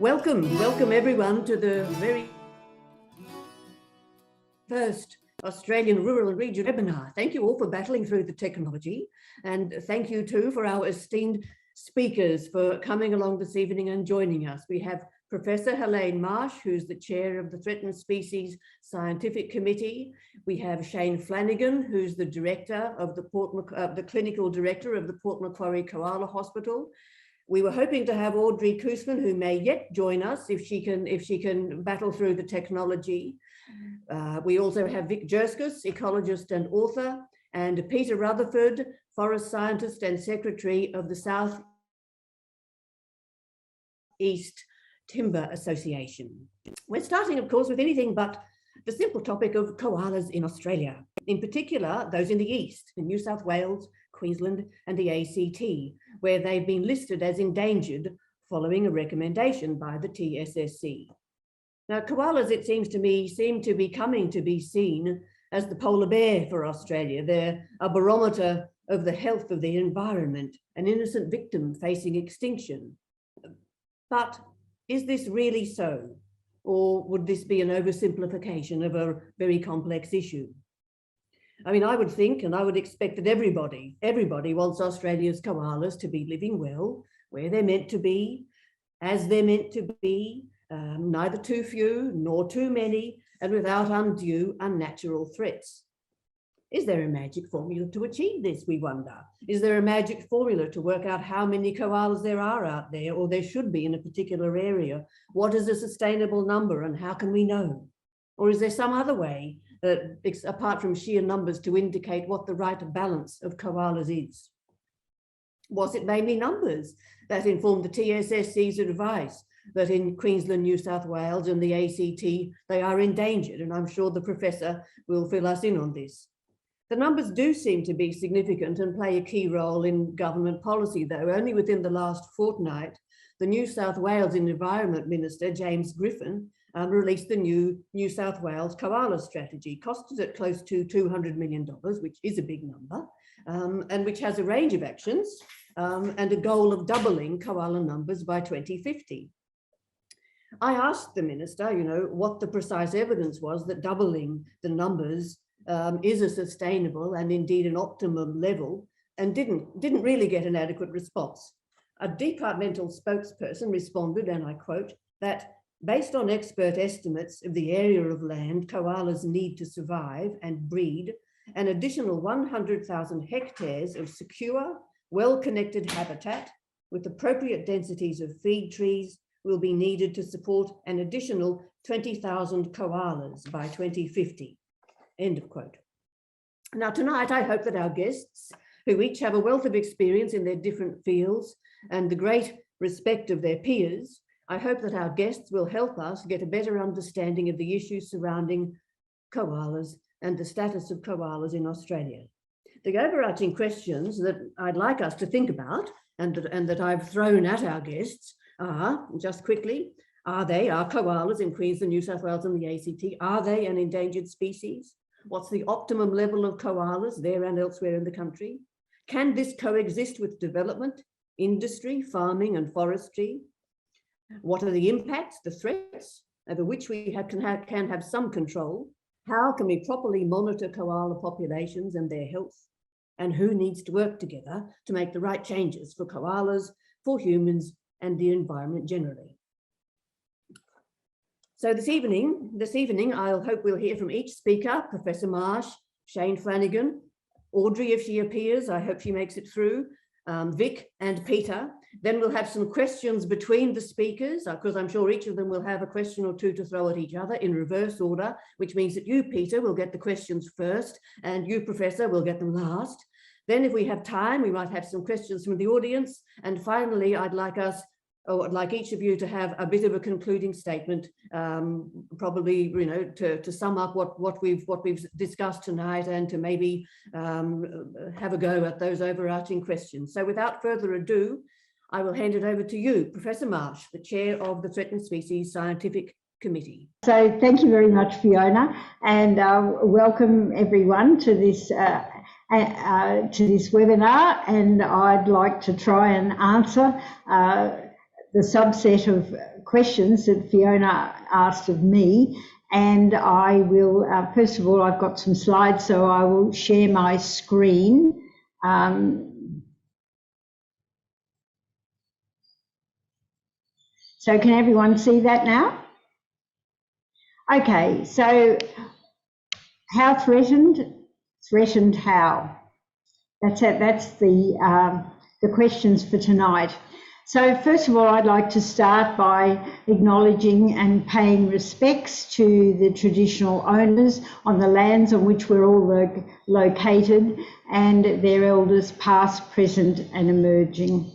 Welcome everyone to the very first Australian Rural and Regional webinar. Thank you all for battling through the technology, and thank you too for our esteemed speakers for coming along this evening and joining us. We have Professor Helene Marsh, who's the chair of the Threatened Species Scientific Committee. We have Cheyne Flanagan, who's the director of the clinical director of the Port Macquarie Koala Hospital. We were hoping to have Audrey Koosman, who may yet join us if she can battle through the technology. We also have Vic Jurskis, ecologist and author, and Peter Rutherford, forest scientist and secretary of the South East Timber Association. We're starting, of course, with anything but the simple topic of koalas in Australia, in particular those in the east, in New South Wales, Queensland and the ACT, where they've been listed as endangered following a recommendation by the TSSC. Now, koalas, it seems to me, seem to be coming to be seen as the polar bear for Australia. They're a barometer of the health of the environment, an innocent victim facing extinction. But is this really so? Or would this be an oversimplification of a very complex issue? I mean, I would think and I would expect that everybody wants Australia's koalas to be living well, where they're meant to be, as they're meant to be, neither too few nor too many, and without undue unnatural threats. Is there a magic formula to achieve this, we wonder? Is there a magic formula to work out how many koalas there are out there, or there should be in a particular area? What is a sustainable number and how can we know? Or is there some other way, apart from sheer numbers, to indicate what the right balance of koalas is? Was it mainly numbers that informed the TSSC's advice that in Queensland, New South Wales and the ACT, they are endangered? And I'm sure the professor will fill us in on this. The numbers do seem to be significant and play a key role in government policy, though. Only within the last fortnight, the New South Wales Environment Minister, James Griffin, released the new New South Wales Koala strategy, costed it close to $200 million, which is a big number, and which has a range of actions and a goal of doubling koala numbers by 2050. I asked the minister, what the precise evidence was that doubling the numbers is a sustainable and indeed an optimum level, and didn't really get an adequate response. A departmental spokesperson responded, and I quote, that based on expert estimates of the area of land koalas need to survive and breed, an additional 100,000 hectares of secure, well-connected habitat with appropriate densities of feed trees will be needed to support an additional 20,000 koalas by 2050. End of quote. Now, tonight, I hope that our guests, who each have a wealth of experience in their different fields and the great respect of their peers, I hope that our guests will help us get a better understanding of the issues surrounding koalas and the status of koalas in Australia. The overarching questions that I'd like us to think about and that I've thrown at our guests are, just quickly, are koalas in Queensland, New South Wales and the ACT, are they an endangered species? What's the optimum level of koalas there and elsewhere in the country? Can this coexist with development, industry, farming and forestry? What are the impacts, the threats over which we can have some control? How can we properly monitor koala populations and their health? And who needs to work together to make the right changes for koalas, for humans and the environment generally? So this evening, I hope we'll hear from each speaker, Professor Marsh, Cheyne Flanagan, Audrey, if she appears, I hope she makes it through, Vic and Peter. Then we'll have some questions between the speakers, because I'm sure each of them will have a question or two to throw at each other in reverse order, which means that you, Peter, will get the questions first, and you, Professor, will get them last. Then if we have time, we might have some questions from the audience. And finally, I'd like each of you to have a bit of a concluding statement, probably, to sum up what we've discussed tonight and to maybe have a go at those overarching questions. So without further ado, I will hand it over to you, Professor Marsh, the chair of the Threatened Species Scientific Committee. So thank you very much, Fiona, and welcome everyone to this webinar. And I'd like to try and answer subset of questions that Fiona asked of me. And I will, first of all, I've got some slides, so I will share my screen. So can everyone see that now? Okay, so how threatened? Threatened how? That's it. That's the questions for tonight. So first of all, I'd like to start by acknowledging and paying respects to the traditional owners on the lands on which we're all located and their elders past, present and emerging.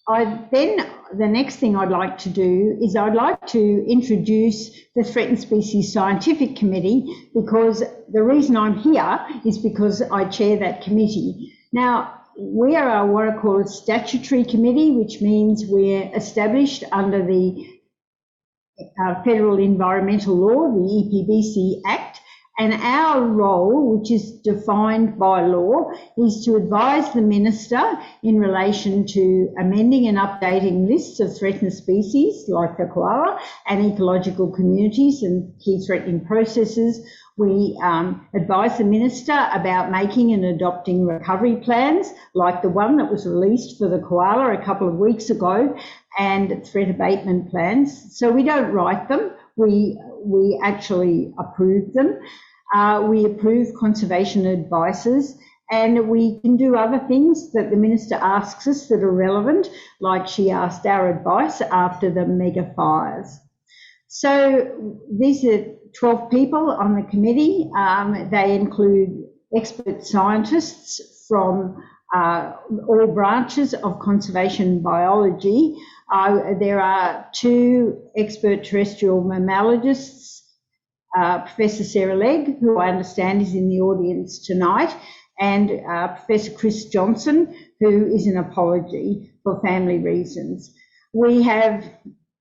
The next thing I'd like to do is I'd like to introduce the Threatened Species Scientific Committee, because the reason I'm here is because I chair that committee. Now, we are what I call a statutory committee, which means we're established under the Federal Environmental Law, the EPBC Act, and our role, which is defined by law, is to advise the Minister in relation to amending and updating lists of threatened species like the koala and ecological communities and key threatening processes. We advise the Minister about making and adopting recovery plans like the one that was released for the koala a couple of weeks ago, and threat abatement plans. So we don't write them, we actually approve them. We approve conservation advices, and we can do other things that the Minister asks us that are relevant, like she asked our advice after the mega fires. So these are 12 people on the committee. They include expert scientists from all branches of conservation biology. There are 2 expert terrestrial mammalogists, Professor Sarah Legg, who I understand is in the audience tonight, and Professor Chris Johnson, who is an apology for family reasons. We have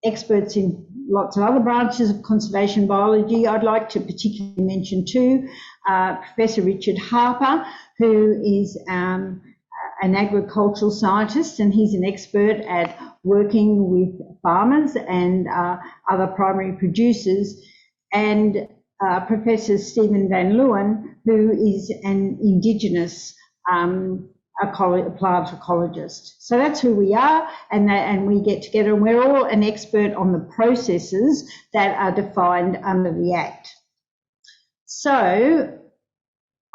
experts in lots of other branches of conservation biology. I'd like to particularly mention 2, Professor Richard Harper, who is an agricultural scientist, and he's an expert at working with farmers and other primary producers, and Professor Stephen Van Leeuwen, who is an Indigenous plant ecologist. So that's who we are, and we get together, and we're all an expert on the processes that are defined under the Act. So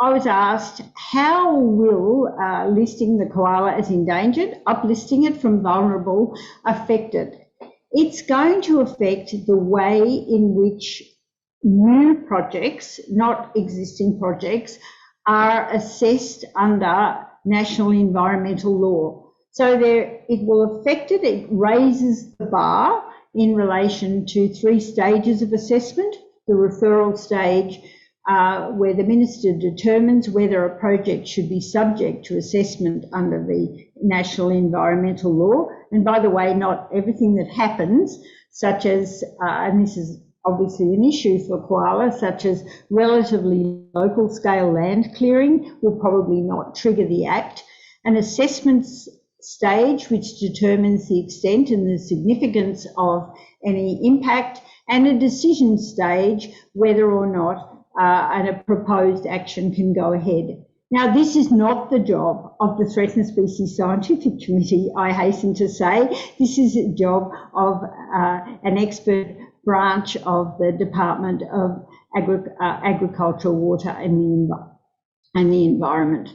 I was asked, how will listing the koala as endangered, uplisting it from vulnerable, affect it? It's going to affect the way in which new projects, not existing projects, are assessed under national environmental law. So it will affect it. It raises the bar in relation to 3 stages of assessment: the referral stage, where the Minister determines whether a project should be subject to assessment under the national environmental law. And by the way, not everything that happens, such as, and this is obviously an issue for koala, such as relatively local scale land clearing, will probably not trigger the Act. An assessment stage, which determines the extent and the significance of any impact, and a decision stage, whether or not a proposed action can go ahead. Now, this is not the job of the Threatened Species Scientific Committee, I hasten to say. This is a job of an expert branch of the Department of Agriculture, Water and the Environment.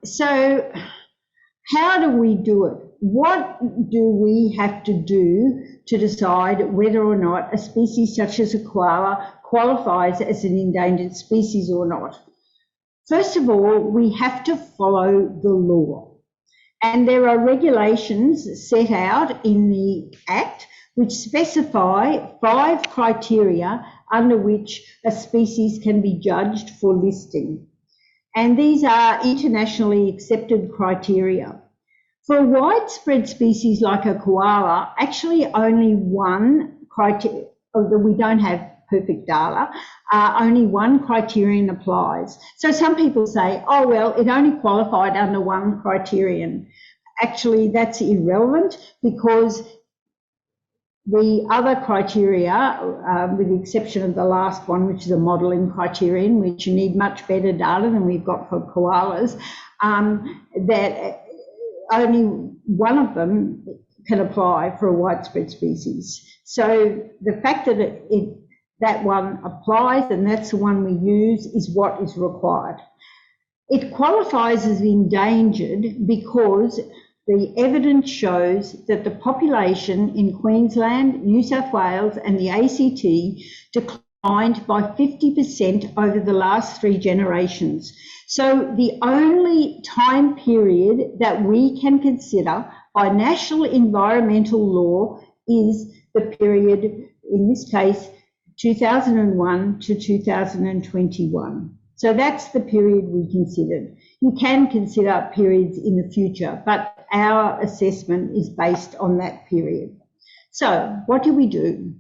So how do we do it? What do we have to do to decide whether or not a species such as a koala qualifies as an endangered species or not? First of all, we have to follow the law. And there are regulations set out in the Act which specify 5 criteria under which a species can be judged for listing. And these are internationally accepted criteria. For a widespread species like a koala, actually only one criteria, although we don't have perfect data, only one criterion applies. So some people say, oh, well, it only qualified under one criterion. actually that's irrelevant, because the other criteria, with the exception of the last one, which is a modelling criterion, which you need much better data than we've got for koalas, that only one of them can apply for a widespread species. So the fact that that one applies and that's the one we use is what is required. It qualifies as endangered because the evidence shows that the population in Queensland, New South Wales and the ACT declined by 50% over the last 3 generations. So the only time period that we can consider by national environmental law is the period, in this case, 2001 to 2021. So that's the period we considered. You can consider periods in the future, but our assessment is based on that period. So what do?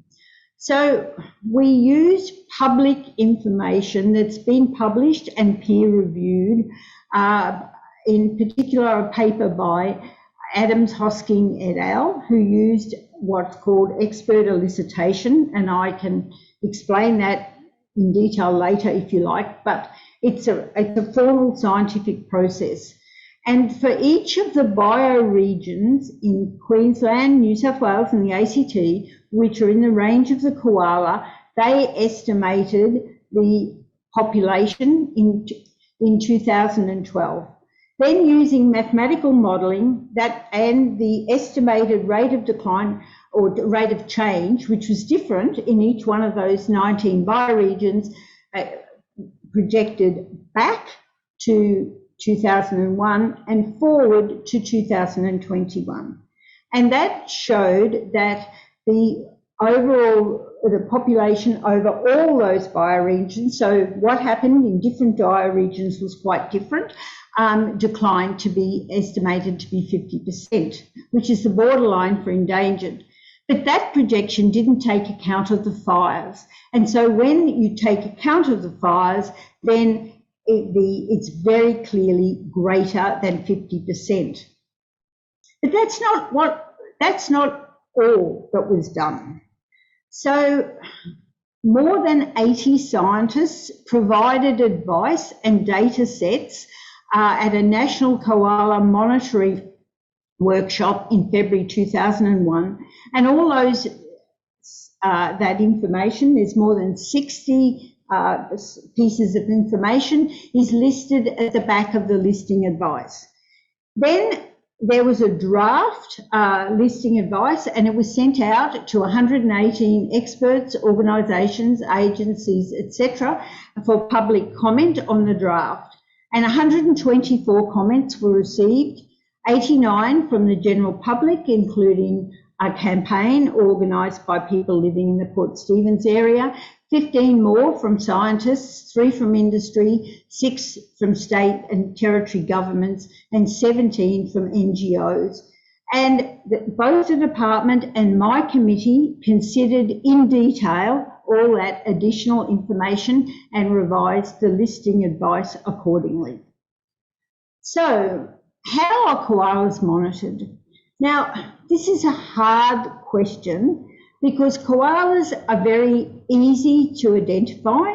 So we use public information that's been published and peer reviewed, in particular a paper by Adams, Hosking et al., who used what's called expert elicitation, and I can explain that in detail later if you like, but it's a formal scientific process. And for each of the bioregions in Queensland, New South Wales and the ACT, which are in the range of the koala, they estimated the population in 2012. Then using mathematical modelling that and the estimated rate of decline or rate of change, which was different in each one of those 19 bioregions, projected back to 2001 and forward to 2021. And that showed that the population over all those bioregions, so what happened in different bioregions was quite different, declined to be estimated to be 50%, which is the borderline for endangered. But that projection didn't take account of the fires. And so when you take account of the fires, then it's very clearly greater than 50%. But that's not all that was done. So more than 80 scientists provided advice and data sets at a national koala monitoring workshop in February 2001, and all those that information, there's more than 60 pieces of information, is listed at the back of the listing advice. Then there was a draft listing advice, and it was sent out to 118 experts, organisations, agencies, etc., for public comment on the draft. And 124 comments were received, 89 from the general public, including a campaign organised by people living in the Port Stephens area, 15 more from scientists, 3 from industry, 6 from state and territory governments, and 17 from NGOs. And both the department and my committee considered in detail all that additional information and revised the listing advice accordingly. So, how are koalas monitored? Now, this is a hard question because koalas are very easy to identify,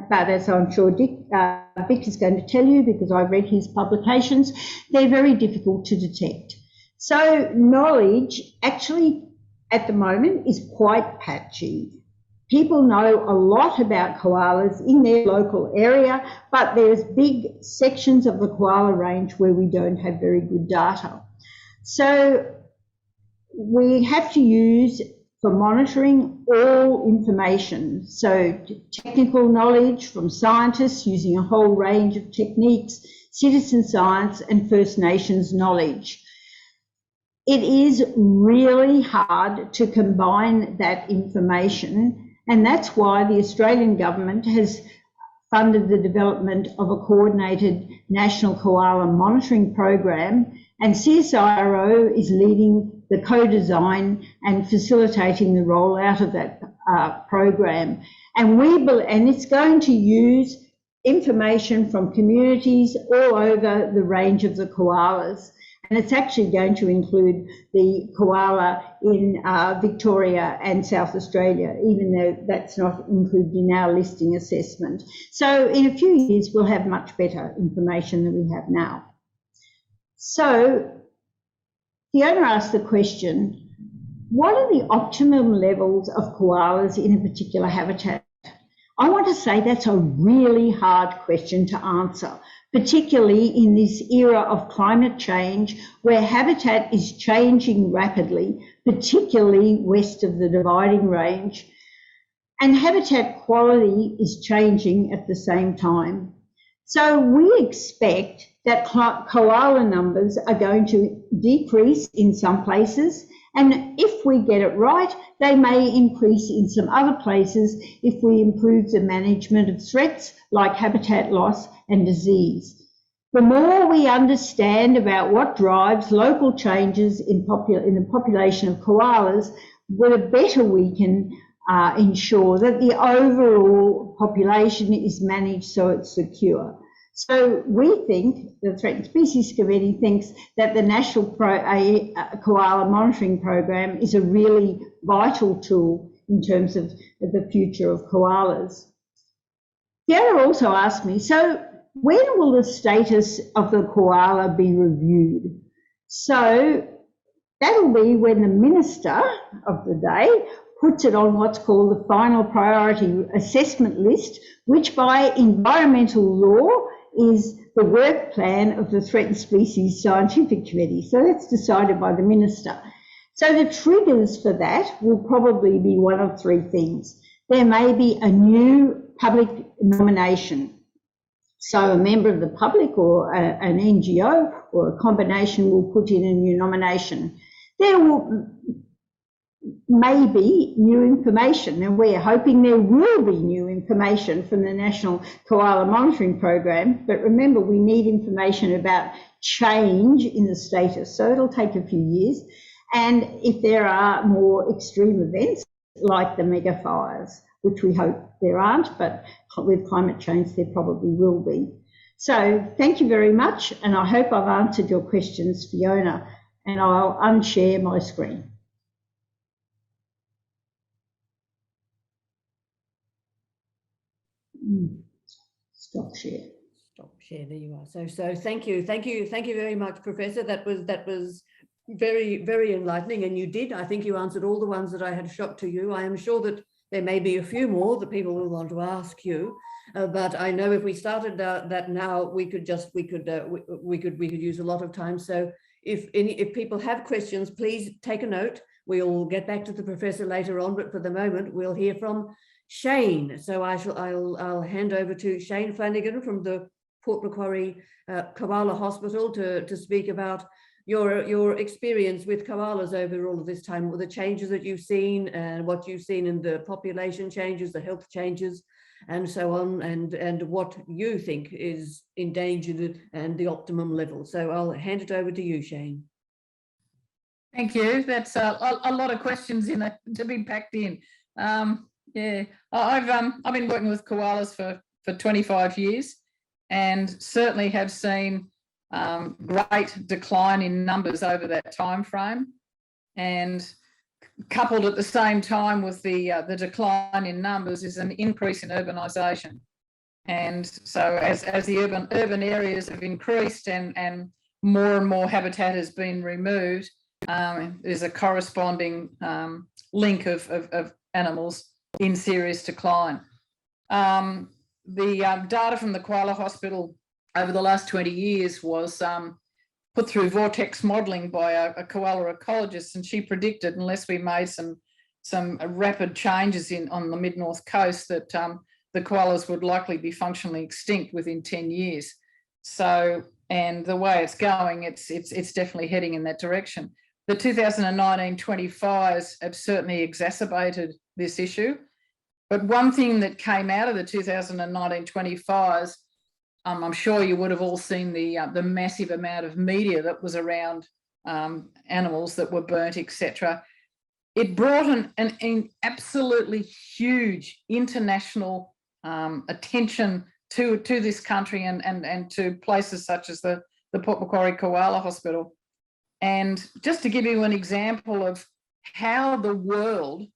but as I'm sure Vic is going to tell you because I've read his publications, they're very difficult to detect. So knowledge actually at the moment is quite patchy. People know a lot about koalas in their local area, but there's big sections of the koala range where we don't have very good data. So we have to use, for monitoring, all information. So technical knowledge from scientists using a whole range of techniques, citizen science and First Nations knowledge. It is really hard to combine that information, and that's why the Australian government has funded the development of a coordinated national koala monitoring program, and CSIRO is leading the co-design and facilitating the rollout of that program. And it's going to use information from communities all over the range of the koalas. And it's actually going to include the koala in Victoria and South Australia, even though that's not included in our listing assessment. So in a few years, we'll have much better information than we have now. So Fiona asked the question, what are the optimum levels of koalas in a particular habitat? I want to say that's a really hard question to answer, particularly in this era of climate change where habitat is changing rapidly, particularly west of the dividing range, and habitat quality is changing at the same time. So we expect that koala numbers are going to decrease in some places, and if we get it right, they may increase in some other places if we improve the management of threats like habitat loss and disease. The more we understand about what drives local changes in the population of koalas, the better we can ensure that the overall population is managed so it's secure. So we think, the Threatened Species Committee thinks, that the National Koala Monitoring Program is a really vital tool in terms of the future of koalas. Fiona also asked me, so when will the status of the koala be reviewed? So that'll be when the Minister of the day puts it on what's called the Final Priority Assessment List, which by environmental law is the work plan of the Threatened Species Scientific Committee. So that's decided by the Minister. So the triggers for that will probably be one of three things. There may be a new public nomination. So a member of the public or an NGO or a combination will put in a new nomination. There will maybe new information, and we're hoping there will be new information from the National Koala Monitoring Program. But remember, we need information about change in the status, so it'll take a few years. And if there are more extreme events like the mega fires, which we hope there aren't, but with climate change there probably will be. So thank you very much, and I hope I've answered your questions, Fiona, and I'll unshare my screen. Stop share. Stop share. There you are. So thank you very much, Professor. That was very, very enlightening, and you did. I think you answered all the ones that I had shot to you. I am sure that there may be a few more that people will want to ask you, but I know if we started that now, we could use a lot of time. So if people have questions, please take a note. We'll get back to the professor later on, but for the moment, we'll hear from Cheyne. So I'll hand over to Cheyne Flanagan from the Port Macquarie Koala Hospital to speak about your experience with koalas over all of this time, with the changes that you've seen and what you've seen in the population changes, the health changes, and so on, and what you think is endangered and the optimum level. So I'll hand it over to you, Cheyne. Thank you. That's a lot of questions in to be packed in. Yeah, I've been working with koalas for 25 years, and certainly have seen great decline in numbers over that time frame, and coupled at the same time with the decline in numbers is an increase in urbanisation. And so as the urban areas have increased and more habitat has been removed, there's a corresponding link of animals in serious decline. The data from the Koala Hospital over the last 20 years was put through vortex modelling by a koala ecologist, and she predicted, unless we made some rapid changes on the mid-north coast, that the koalas would likely be functionally extinct within 10 years. So, and the way it's going, it's definitely heading in that direction. The 2019-20 fires have certainly exacerbated this issue. But one thing that came out of the 2019-20 fires, I'm sure you would have all seen the massive amount of media that was around animals that were burnt, etc. It brought an absolutely huge international attention to this country and to places such as the Port Macquarie Koala Hospital. And just to give you an example of how the world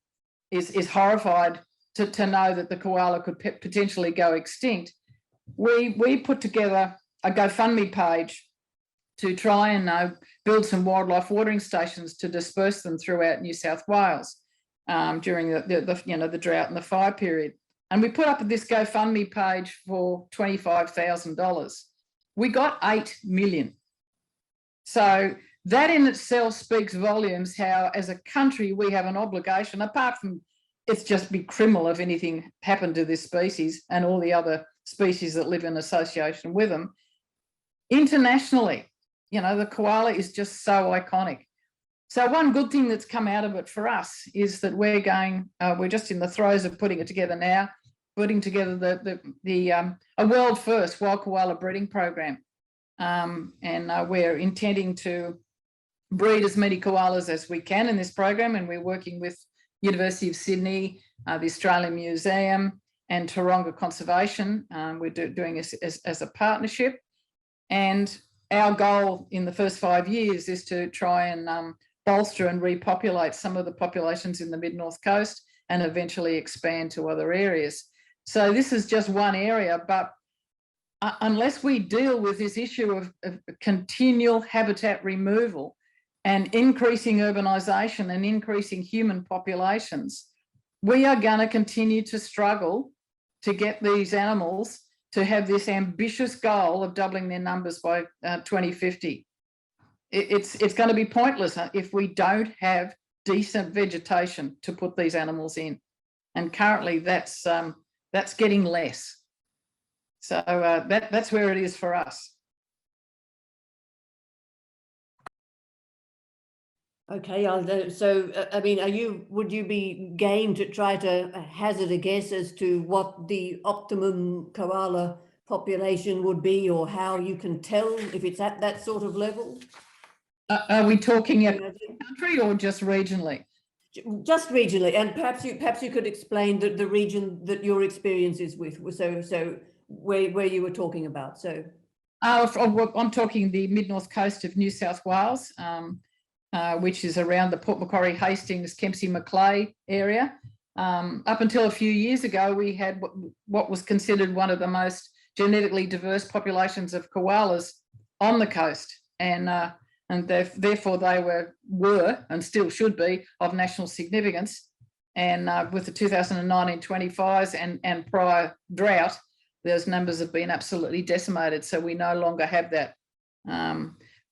is horrified to know that the koala could potentially go extinct, we put together a GoFundMe page to try and build some wildlife watering stations to disperse them throughout New South Wales during the drought and the fire period. And we put up this GoFundMe page for $25,000. We got 8 million. So that in itself speaks volumes how, as a country, we have an obligation, apart from it's just be criminal if anything happened to this species and all the other species that live in association with them. Internationally, the koala is just so iconic. So one good thing that's come out of it for us is that we're just in the throes of putting it together now, putting together a world first wild koala breeding program. And we're intending to breed as many koalas as we can in this program, and we're working with University of Sydney, the Australian Museum and Taronga Conservation. We're doing this as a partnership, and our goal in the first 5 years is to try and bolster and repopulate some of the populations in the mid-north coast and eventually expand to other areas. So this is just one area, but unless we deal with this issue of continual habitat removal and increasing urbanisation and increasing human populations, we are going to continue to struggle to get these animals to have this ambitious goal of doubling their numbers by 2050. It's going to be pointless if we don't have decent vegetation to put these animals in. And currently that's getting less. So that's where it is for us. Okay, would you be game to try to hazard a guess as to what the optimum koala population would be, or how you can tell if it's at that sort of level? Are we talking at country or just regionally? Just regionally, and perhaps you could explain the region that your experience is with. So where you were talking about. So I'm talking the mid-north coast of New South Wales. Which is around the Port Macquarie, Hastings, Kempsey, Macleay area. Up until a few years ago, we had what was considered one of the most genetically diverse populations of koalas on the coast, and therefore they were and still should be of national significance. And with the 2019-20 fires and prior drought, those numbers have been absolutely decimated. So we no longer have that.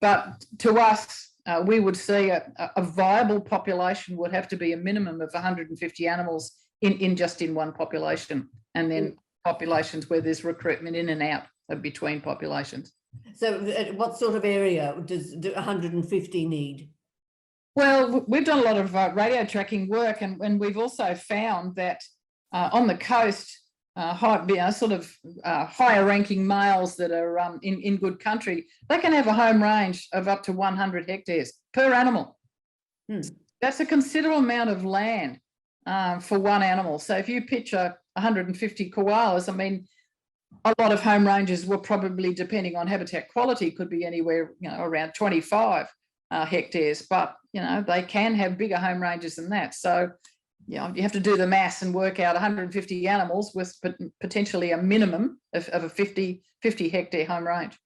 But to us, we would see a viable population would have to be a minimum of 150 animals in one population, and then populations where there's recruitment in and out of between populations. So what sort of area does 150 need? Well, we've done a lot of radio tracking work, and we've also found that on the coast, higher ranking males that are in good country, they can have a home range of up to 100 hectares per animal. That's a considerable amount of land for one animal. So if you picture 150 koalas, I mean, a lot of home ranges will probably, depending on habitat quality, could be anywhere around 25 hectares, but they can have bigger home ranges than that. So you have to do the maths and work out 150 animals with potentially a minimum of a 50 hectare home range.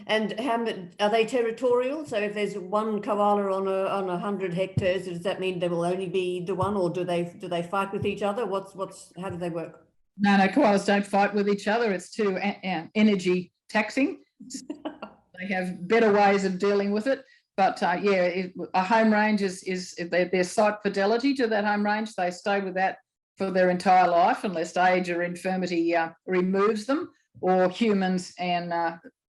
And are they territorial? So if there's one koala on 100 hectares, does that mean there will only be the one, or do they fight with each other? How do they work? No, koalas don't fight with each other. It's too energy taxing. They have better ways of dealing with it. But a home range is their site fidelity to that home range. They stay with that for their entire life unless age or infirmity removes them, or humans and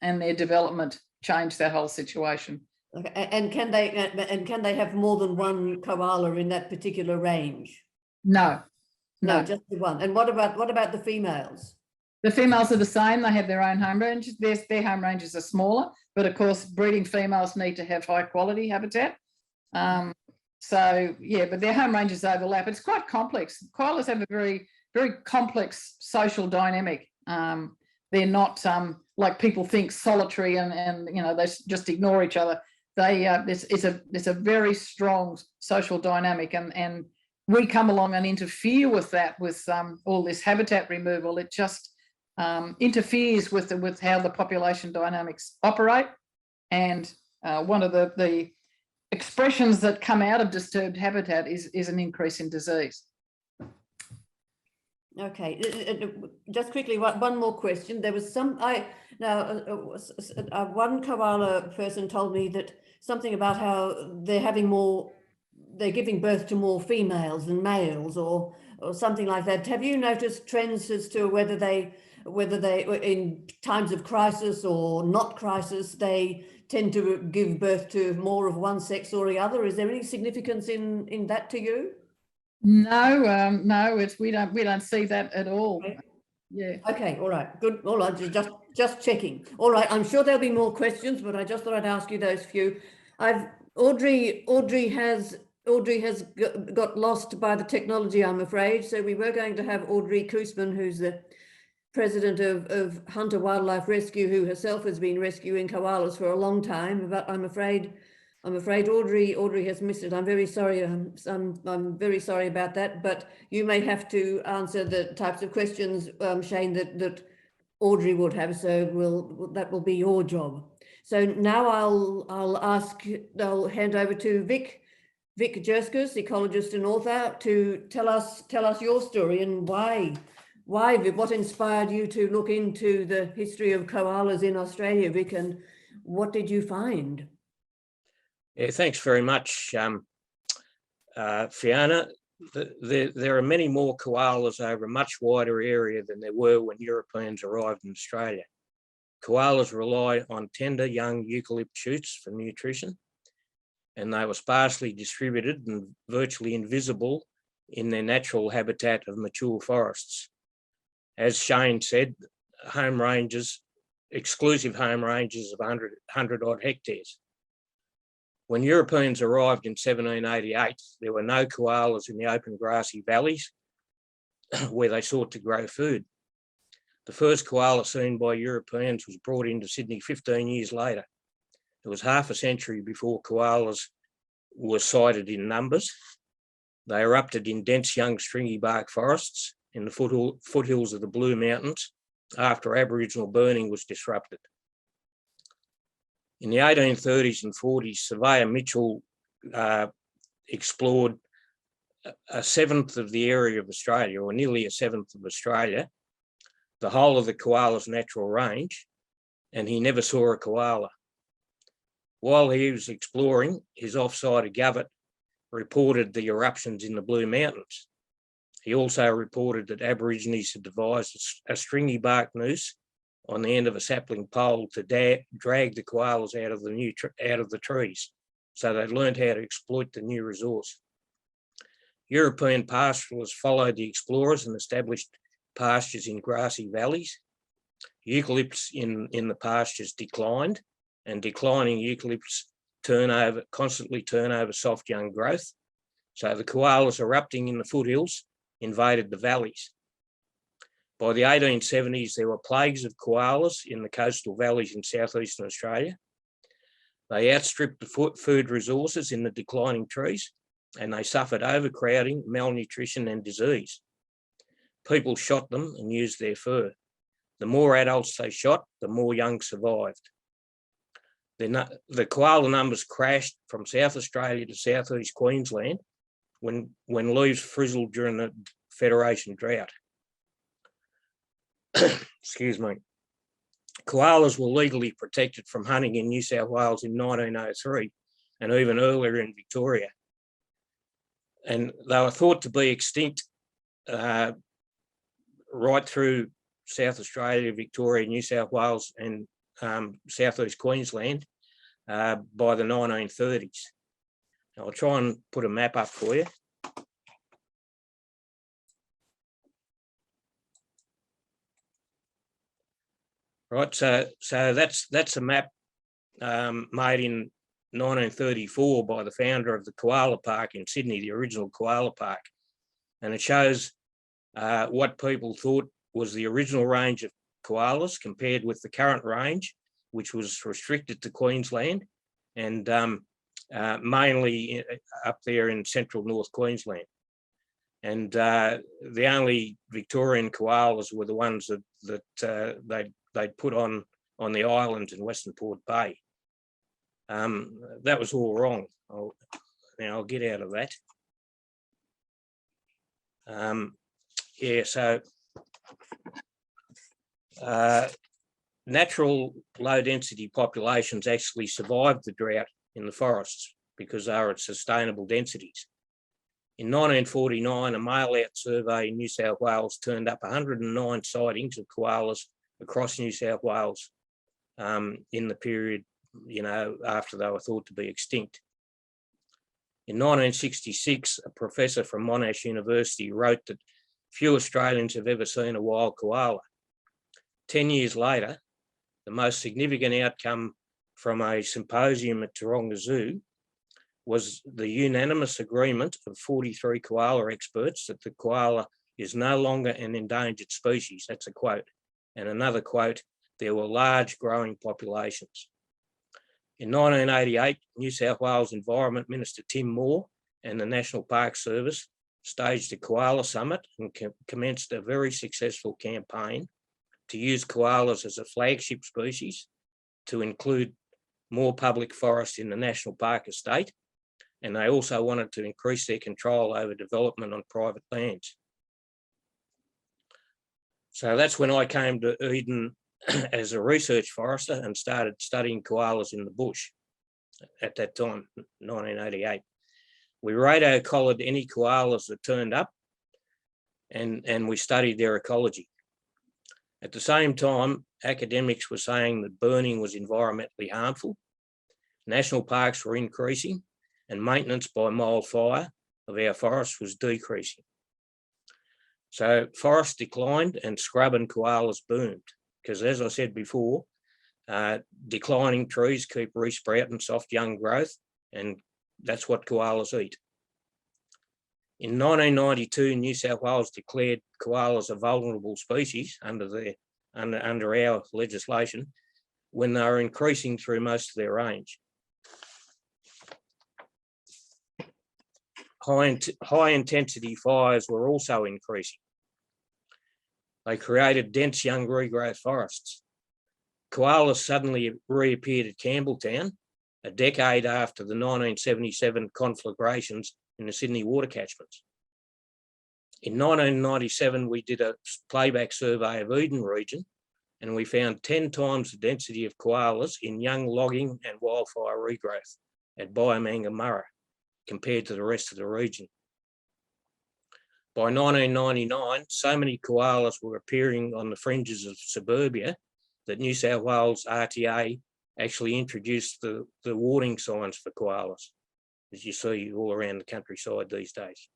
their development change that whole situation. Okay. And can they have more than one koala in that particular range? No, just the one. And what about the females? The females are the same. They have their own home ranges. Their home ranges are smaller, but of course, breeding females need to have high quality habitat. But their home ranges overlap. It's quite complex. Koalas have a very, very complex social dynamic. They're not like people think, solitary and they just ignore each other. it's a very strong social dynamic, and we come along and interfere with that with all this habitat removal. It just interferes with how the population dynamics operate, and one of the expressions that come out of disturbed habitat is an increase in disease. Okay, just quickly, one more question. There was one koala person told me that something about how they're giving birth to more females than males, or something like that. Have you noticed trends as to whether they in times of crisis or not crisis, they tend to give birth to more of one sex or the other? Is there any significance in that to you? No, we don't see that at all. Okay. Yeah. Okay, all right, good. All right, just checking. All right, I'm sure there'll be more questions, but I just thought I'd ask you those few. Audrey has got lost by the technology, I'm afraid. So we were going to have Audrey Koosman, who's the president of Hunter Wildlife Rescue, who herself has been rescuing koalas for a long time, but I'm afraid Audrey has missed it. I'm very sorry. I'm very sorry about that. But you may have to answer the types of questions, Cheyne, that Audrey would have. So that will be your job. So now I'll hand over to Vic Jurskis, ecologist and author, to tell us your story and why, Vic, what inspired you to look into the history of koalas in Australia, Vic, and what did you find? Yeah, thanks very much, Fiona. There are many more koalas over a much wider area than there were when Europeans arrived in Australia. Koalas rely on tender young eucalypt shoots for nutrition, and they were sparsely distributed and virtually invisible in their natural habitat of mature forests. As Cheyne said, exclusive home ranges of 100 odd hectares. When Europeans arrived in 1788, there were no koalas in the open grassy valleys where they sought to grow food. The first koala seen by Europeans was brought into Sydney 15 years later. It was half a century before koalas were sighted in numbers. They erupted in dense young stringy bark forests in the foothills of the Blue Mountains after Aboriginal burning was disrupted. In the 1830s and 40s, Surveyor Mitchell explored a seventh of the area of Australia, or nearly a seventh of Australia, the whole of the koala's natural range, and he never saw a koala. While he was exploring, his offsider Govett reported the eruptions in the Blue Mountains. He also reported that Aborigines had devised a stringy bark noose on the end of a sapling pole to drag the koalas out of the trees. So they learned how to exploit the new resource. European pastoralists followed the explorers and established pastures in grassy valleys. Eucalypts in the pastures declined, and declining eucalypts constantly turn over soft young growth. So the koalas erupting in the foothills invaded the valleys. By the 1870s, there were plagues of koalas in the coastal valleys in southeastern Australia. They outstripped the food resources in the declining trees, and they suffered overcrowding, malnutrition, and disease. People shot them and used their fur. The more adults they shot, the more young survived. The koala numbers crashed from South Australia to southeast Queensland when leaves frizzled during the Federation drought. Excuse me. Koalas were legally protected from hunting in New South Wales in 1903 and even earlier in Victoria. And they were thought to be extinct right through South Australia, Victoria, New South Wales and southeast Queensland by the 1930s. I'll try and put a map up for you. Right, so that's a map made in 1934 by the founder of the Koala Park in Sydney, the original Koala Park, and it shows what people thought was the original range of koalas compared with the current range, which was restricted to Queensland, and mainly up there in central North Queensland. And the only Victorian koalas were the ones that they'd put on the islands in Western Port Bay. That was all wrong. I'll get out of that. Yeah, so natural low density populations actually survived the drought in the forests because they are at sustainable densities. In 1949, a mail-out survey in New South Wales turned up 109 sightings of koalas across New South Wales in the period, after they were thought to be extinct. In 1966, a professor from Monash University wrote that few Australians have ever seen a wild koala. 10 years later, the most significant outcome from a symposium at Taronga Zoo was the unanimous agreement of 43 koala experts that the koala is no longer an endangered species. That's a quote. And another quote, there were large growing populations. In 1988, New South Wales Environment Minister Tim Moore and the National Park Service staged a koala summit and commenced a very successful campaign to use koalas as a flagship species, to include more public forests in the national park estate, and they also wanted to increase their control over development on private lands. So that's when I came to Eden as a research forester and started studying koalas in the bush at that time, 1988. We radio collared any koalas that turned up, and we studied their ecology. At the same time, academics were saying that burning was environmentally harmful, national parks were increasing, and maintenance by mild fire of our forests was decreasing. So forests declined and scrub and koalas boomed, because as I said before, declining trees keep resprouting soft young growth, and that's what koalas eat. In 1992, New South Wales declared koalas a vulnerable species under our legislation when they were increasing through most of their range. High intensity fires were also increasing. They created dense young regrowth forests. Koalas suddenly reappeared at Campbelltown a decade after the 1977 conflagrations in the Sydney water catchments. In 1997, we did a playback survey of Eden region, and we found 10 times the density of koalas in young logging and wildfire regrowth at Byamanga compared to the rest of the region. By 1999, so many koalas were appearing on the fringes of suburbia that New South Wales RTA actually introduced the warning signs for koalas, as you see all around the countryside these days.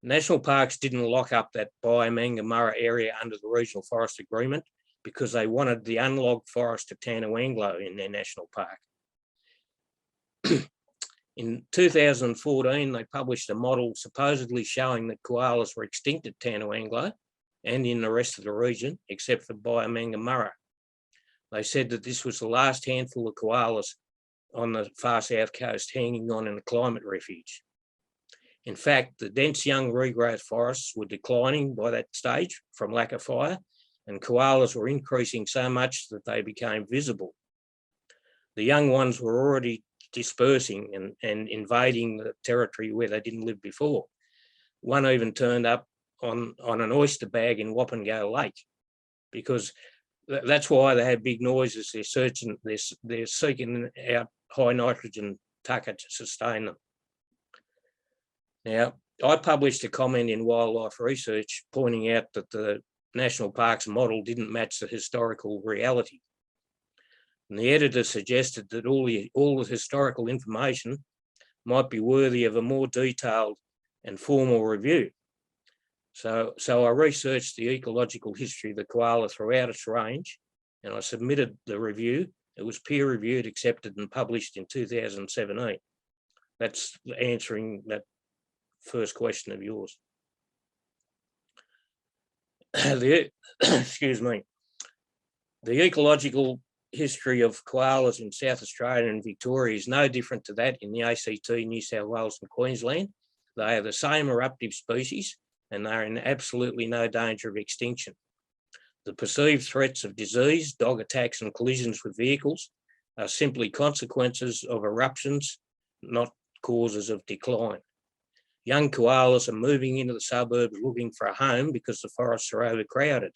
National parks didn't lock up that Byamanga area under the Regional Forest Agreement because they wanted the unlogged forest of Tanawanglo in their national park. In 2014, they published a model supposedly showing that koalas were extinct at Tanawanglo and in the rest of the region, except for Byamanga. They said that this was the last handful of koalas on the far south coast hanging on in a climate refuge. In fact, the dense young regrowth forests were declining by that stage from lack of fire, and koalas were increasing so much that they became visible. The young ones were already dispersing and invading the territory where they didn't live before. One even turned up on an oyster bag in Wappingo Lake, because that's why they have big noises. They're seeking out high nitrogen tucker to sustain them. Now, I published a comment in Wildlife Research pointing out that the National Parks model didn't match the historical reality. And the editor suggested that all the historical information might be worthy of a more detailed and formal review. So I researched the ecological history of the koala throughout its range, and I submitted the review. It was peer reviewed, accepted and published in 2017. That's answering that first question of yours. Excuse me. The ecological history of koalas in South Australia and Victoria is no different to that in the ACT, New South Wales and Queensland. They are the same eruptive species and they're in absolutely no danger of extinction. The perceived threats of disease, dog attacks and collisions with vehicles are simply consequences of eruptions, not causes of decline. Young koalas are moving into the suburbs looking for a home because the forests are overcrowded.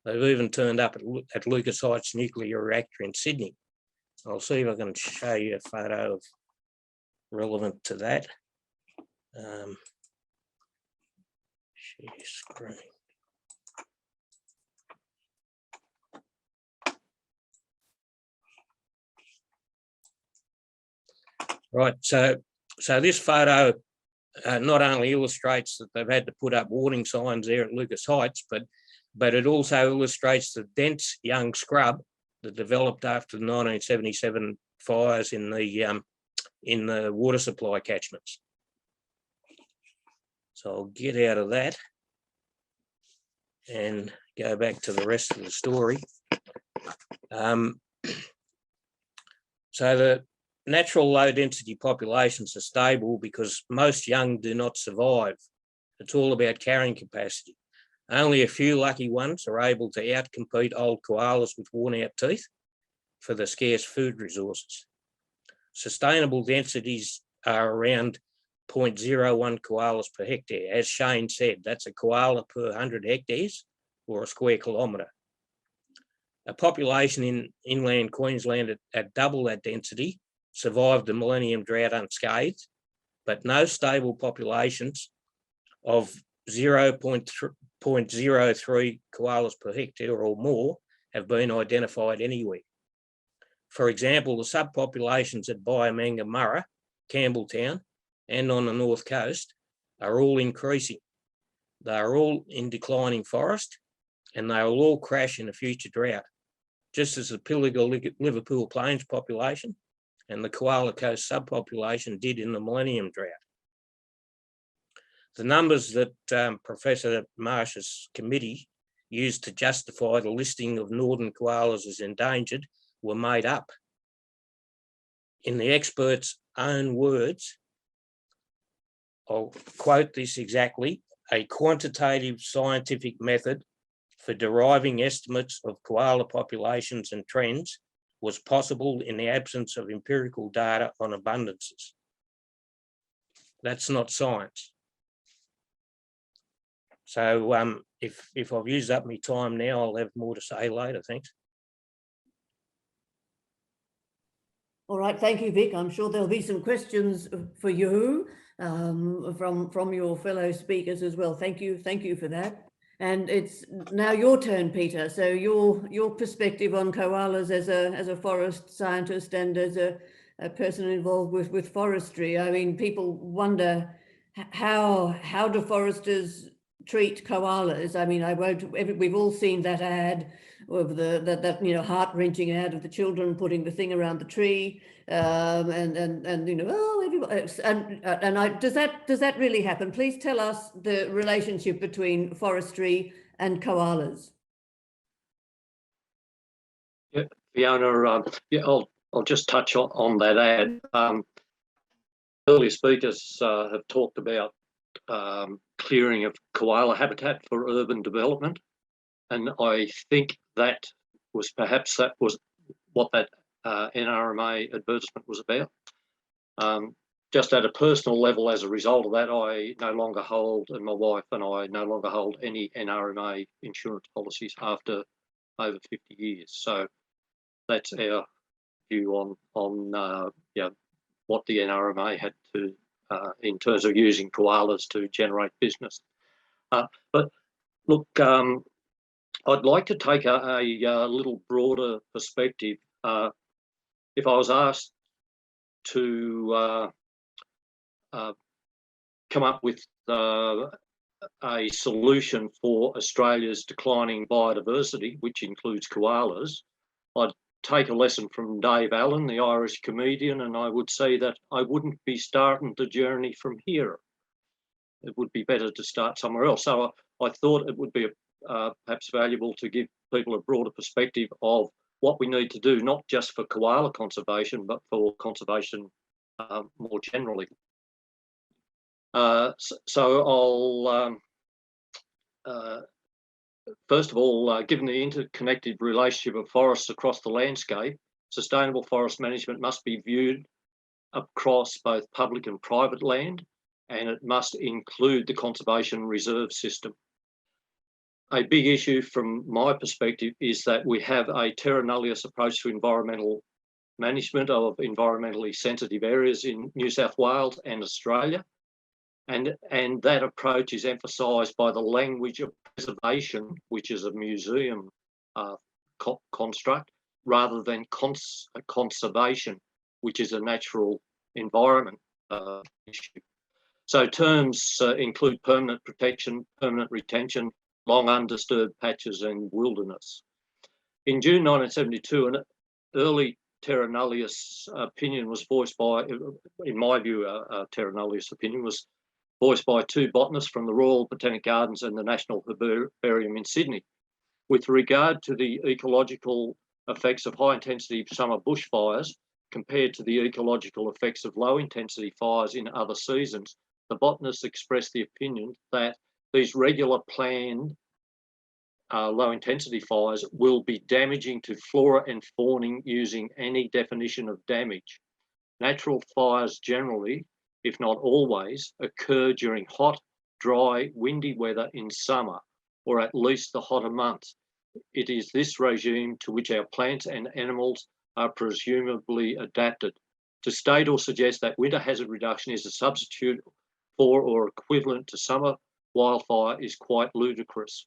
They've even turned up at Lucas Heights nuclear reactor in Sydney. I'll see if I can show you a photo of relevant to that. Share screen. Right, so this photo not only illustrates that they've had to put up warning signs there at Lucas Heights, but it also illustrates the dense young scrub that developed after the 1977 fires in the water supply catchments. So I'll get out of that and go back to the rest of the story. So the natural low density populations are stable because most young do not survive. It's all about carrying capacity. Only a few lucky ones are able to outcompete old koalas with worn out teeth for the scarce food resources. Sustainable densities are around 0.01 koalas per hectare. As Cheyne said, that's a koala per 100 hectares or a square kilometre. A population in inland Queensland at double that density survived the millennium drought unscathed, but no stable populations of 0.03 koalas per hectare or more have been identified anywhere. For example, the subpopulations at Byamanga Murra, Campbelltown, and on the north coast are all increasing. They are all in declining forest and they will all crash in a future drought, just as the Pilliga Liverpool Plains population and the Koala Coast subpopulation did in the millennium drought. The numbers that Professor Marsh's committee used to justify the listing of northern koalas as endangered were made up. In the experts' own words, I'll quote this exactly, a quantitative scientific method for deriving estimates of koala populations and trends was possible in the absence of empirical data on abundances. That's not science. So if I've used up my time now, I'll have more to say later. Thanks. All right, thank you, Vic. I'm sure there'll be some questions for you from your fellow speakers as well. Thank you for that. And it's now your turn, Peter. So your perspective on koalas as a forest scientist and as a person involved with forestry. I mean, people wonder how do foresters treat koalas? I mean, we've all seen that ad of that heart-wrenching ad of the children putting the thing around the tree, and everybody, does that really happen? Please tell us the relationship between forestry and koalas. Yeah, Fiona, I'll just touch on that ad. Earlier speakers have talked about clearing of koala habitat for urban development, and I think that was what that NRMA advertisement was about. Just at a personal level, as a result of that, I no longer hold, and my wife and I no longer hold any NRMA insurance policies after over 50 years. So that's our view on what the NRMA had to in terms of using koalas to generate business. But look, I'd like to take a little broader perspective. If I was asked to come up with a solution for Australia's declining biodiversity, which includes koalas, I'd take a lesson from Dave Allen, the Irish comedian, and I would say that I wouldn't be starting the journey from here. It would be better to start somewhere else. So I thought it would be perhaps valuable to give people a broader perspective of what we need to do, not just for koala conservation, but for conservation more generally. So I'll first of all, given the interconnected relationship of forests across the landscape, sustainable forest management must be viewed across both public and private land, and it must include the conservation reserve system. A big issue from my perspective is that we have a terra nullius approach to environmental management of environmentally sensitive areas in New South Wales and Australia. And that approach is emphasised by the language of preservation, which is a museum construct, rather than conservation, which is a natural environment issue. So terms include permanent protection, permanent retention, long undisturbed patches and wilderness. In June 1972, an early terra nullius opinion was voiced by, in my view, a terra nullius opinion was voiced by two botanists from the Royal Botanic Gardens and the National Herbarium in Sydney, with regard to the ecological effects of high-intensity summer bushfires compared to the ecological effects of low-intensity fires in other seasons. The botanists expressed the opinion that these regular planned low-intensity fires will be damaging to flora and fauna using any definition of damage. Natural fires generally, if not always, occur during hot, dry, windy weather in summer, or at least the hotter months. It is this regime to which our plants and animals are presumably adapted. To state or suggest that winter hazard reduction is a substitute for or equivalent to summer wildfire is quite ludicrous.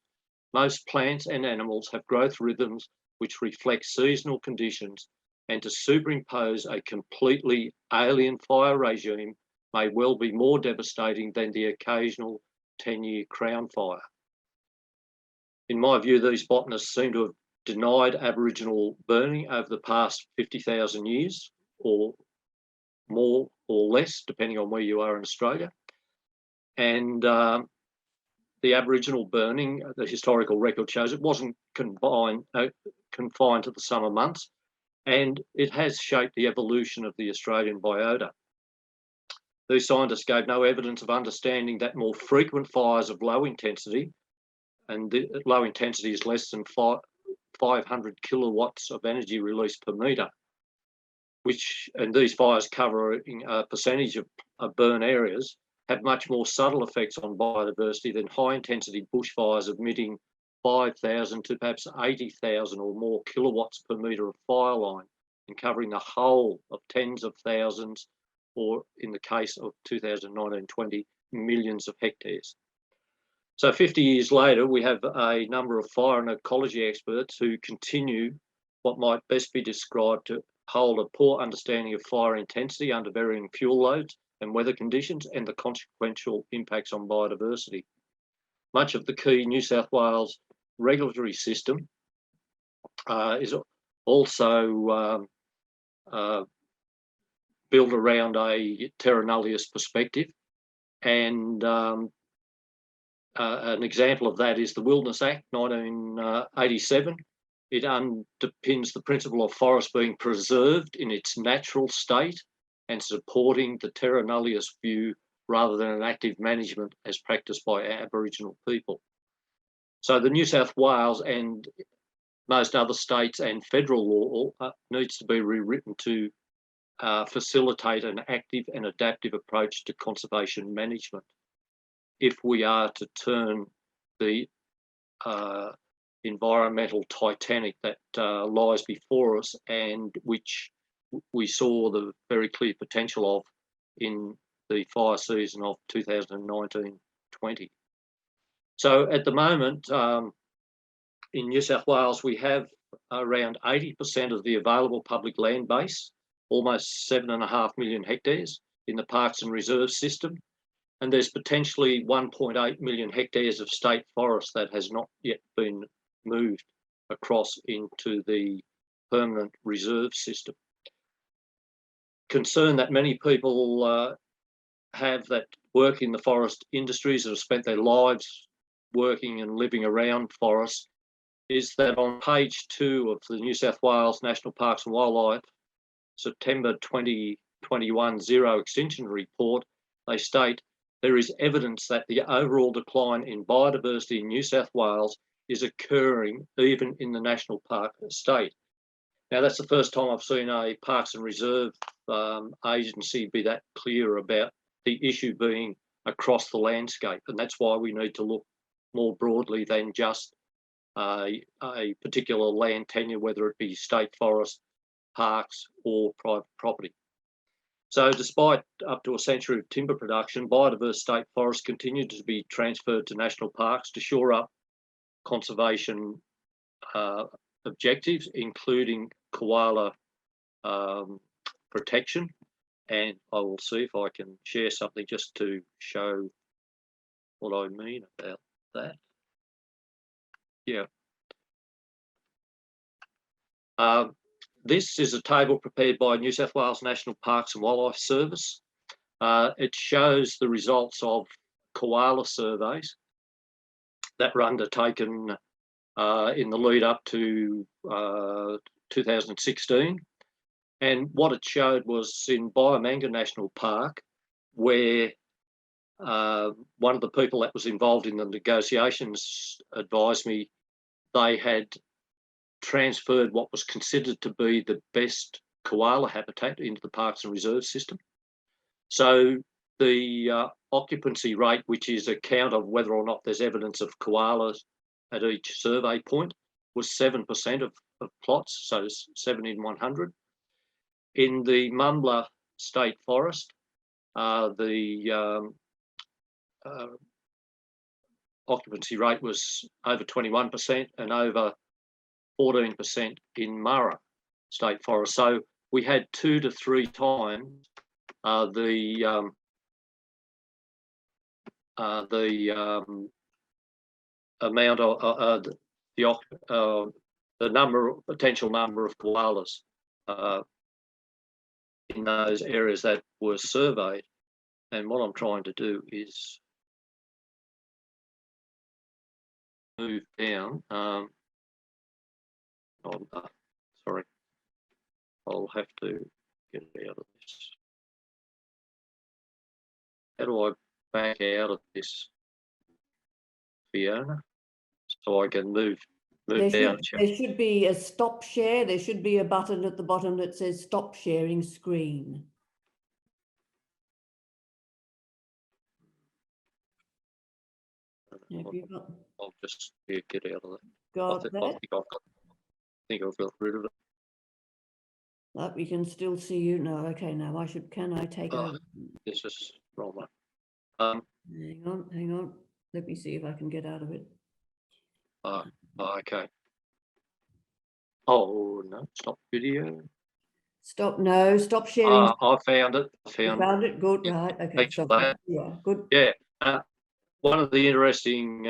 Most plants and animals have growth rhythms which reflect seasonal conditions, and to superimpose a completely alien fire regime may well be more devastating than the occasional 10-year crown fire. In my view, these botanists seem to have denied Aboriginal burning over the past 50,000 years, or more or less, depending on where you are in Australia. And the Aboriginal burning, the historical record shows it wasn't confined to the summer months, and it has shaped the evolution of the Australian biota. These scientists gave no evidence of understanding that more frequent fires of low intensity, and the low intensity is less than 500 kilowatts of energy released per metre, and these fires covering a percentage of burn areas, have much more subtle effects on biodiversity than high intensity bushfires emitting 5,000 to perhaps 80,000 or more kilowatts per metre of fire line and covering the whole of tens of thousands, or in the case of 2019-20, millions of hectares. So 50 years later, we have a number of fire and ecology experts who continue what might best be described to hold a poor understanding of fire intensity under varying fuel loads and weather conditions and the consequential impacts on biodiversity. Much of the key New South Wales regulatory system is also built around a terra nullius perspective, and an example of that is the Wilderness Act 1987. It underpins the principle of forest being preserved in its natural state and supporting the terra nullius view rather than an active management as practiced by Aboriginal people. So the New South Wales and most other states and federal law needs to be rewritten to facilitate an active and adaptive approach to conservation management if we are to turn the environmental Titanic that lies before us, and which we saw the very clear potential of in the fire season of 2019-20. So at the moment, in New South Wales, we have around 80% of the available public land base, almost 7.5 million hectares in the parks and reserve system. And there's potentially 1.8 million hectares of state forest that has not yet been moved across into the permanent reserve system. Concern that many people have that work in the forest industries that have spent their lives working and living around forests is that on page 2 of the New South Wales National Parks and Wildlife September 2021 Zero Extinction Report, they state there is evidence that the overall decline in biodiversity in New South Wales is occurring even in the National Park estate. Now, that's the first time I've seen a Parks and Reserve agency be that clear about the issue being across the landscape, and that's why we need to look more broadly than just a particular land tenure, whether it be state forest, parks or private property. So despite up to a century of timber production, biodiverse state forests continue to be transferred to national parks to shore up conservation objectives, including koala protection. And I will see if I can share something just to show what I mean about that. Yeah. This is a table prepared by New South Wales National Parks and Wildlife Service. It shows the results of koala surveys that were undertaken in the lead up to 2016. And what it showed was in Biomanga National Park, where one of the people that was involved in the negotiations advised me they had transferred what was considered to be the best koala habitat into the Parks and Reserve system. So the occupancy rate, which is a count of whether or not there's evidence of koalas at each survey point, was 7% of plots, so 7 in 100. In the Mumbler State Forest, the occupancy rate was over 21% and over 14% in Murray State Forest. So we had 2 to 3 times the amount of the potential number of koalas in those areas that were surveyed. And what I'm trying to do is move down. Sorry, I'll have to get out of this. How do I back out of this, Fiona, so I can move down? There should be a stop share. There should be a button at the bottom that says stop sharing screen. I'll just get out of that. I think I've got rid of it. That we can still see you. No, okay, now can I take over? This is wrong one. Hang on. Let me see if I can get out of it. Okay. Oh no, stop video. Stop sharing. I found it. Found it. Good, yeah. right. Okay. Yeah, good. Yeah. One of the interesting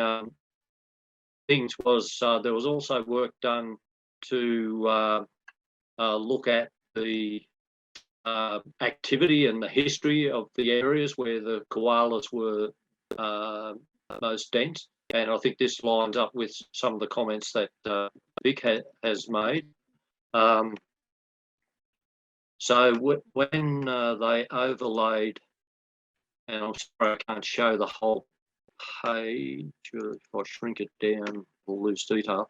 things was there was also work done to look at the activity and the history of the areas where the koalas were most dense. And I think this lines up with some of the comments that Vic has made. So when they overlaid, and I'm sorry I can't show the whole page, if I shrink it down, we'll lose detail.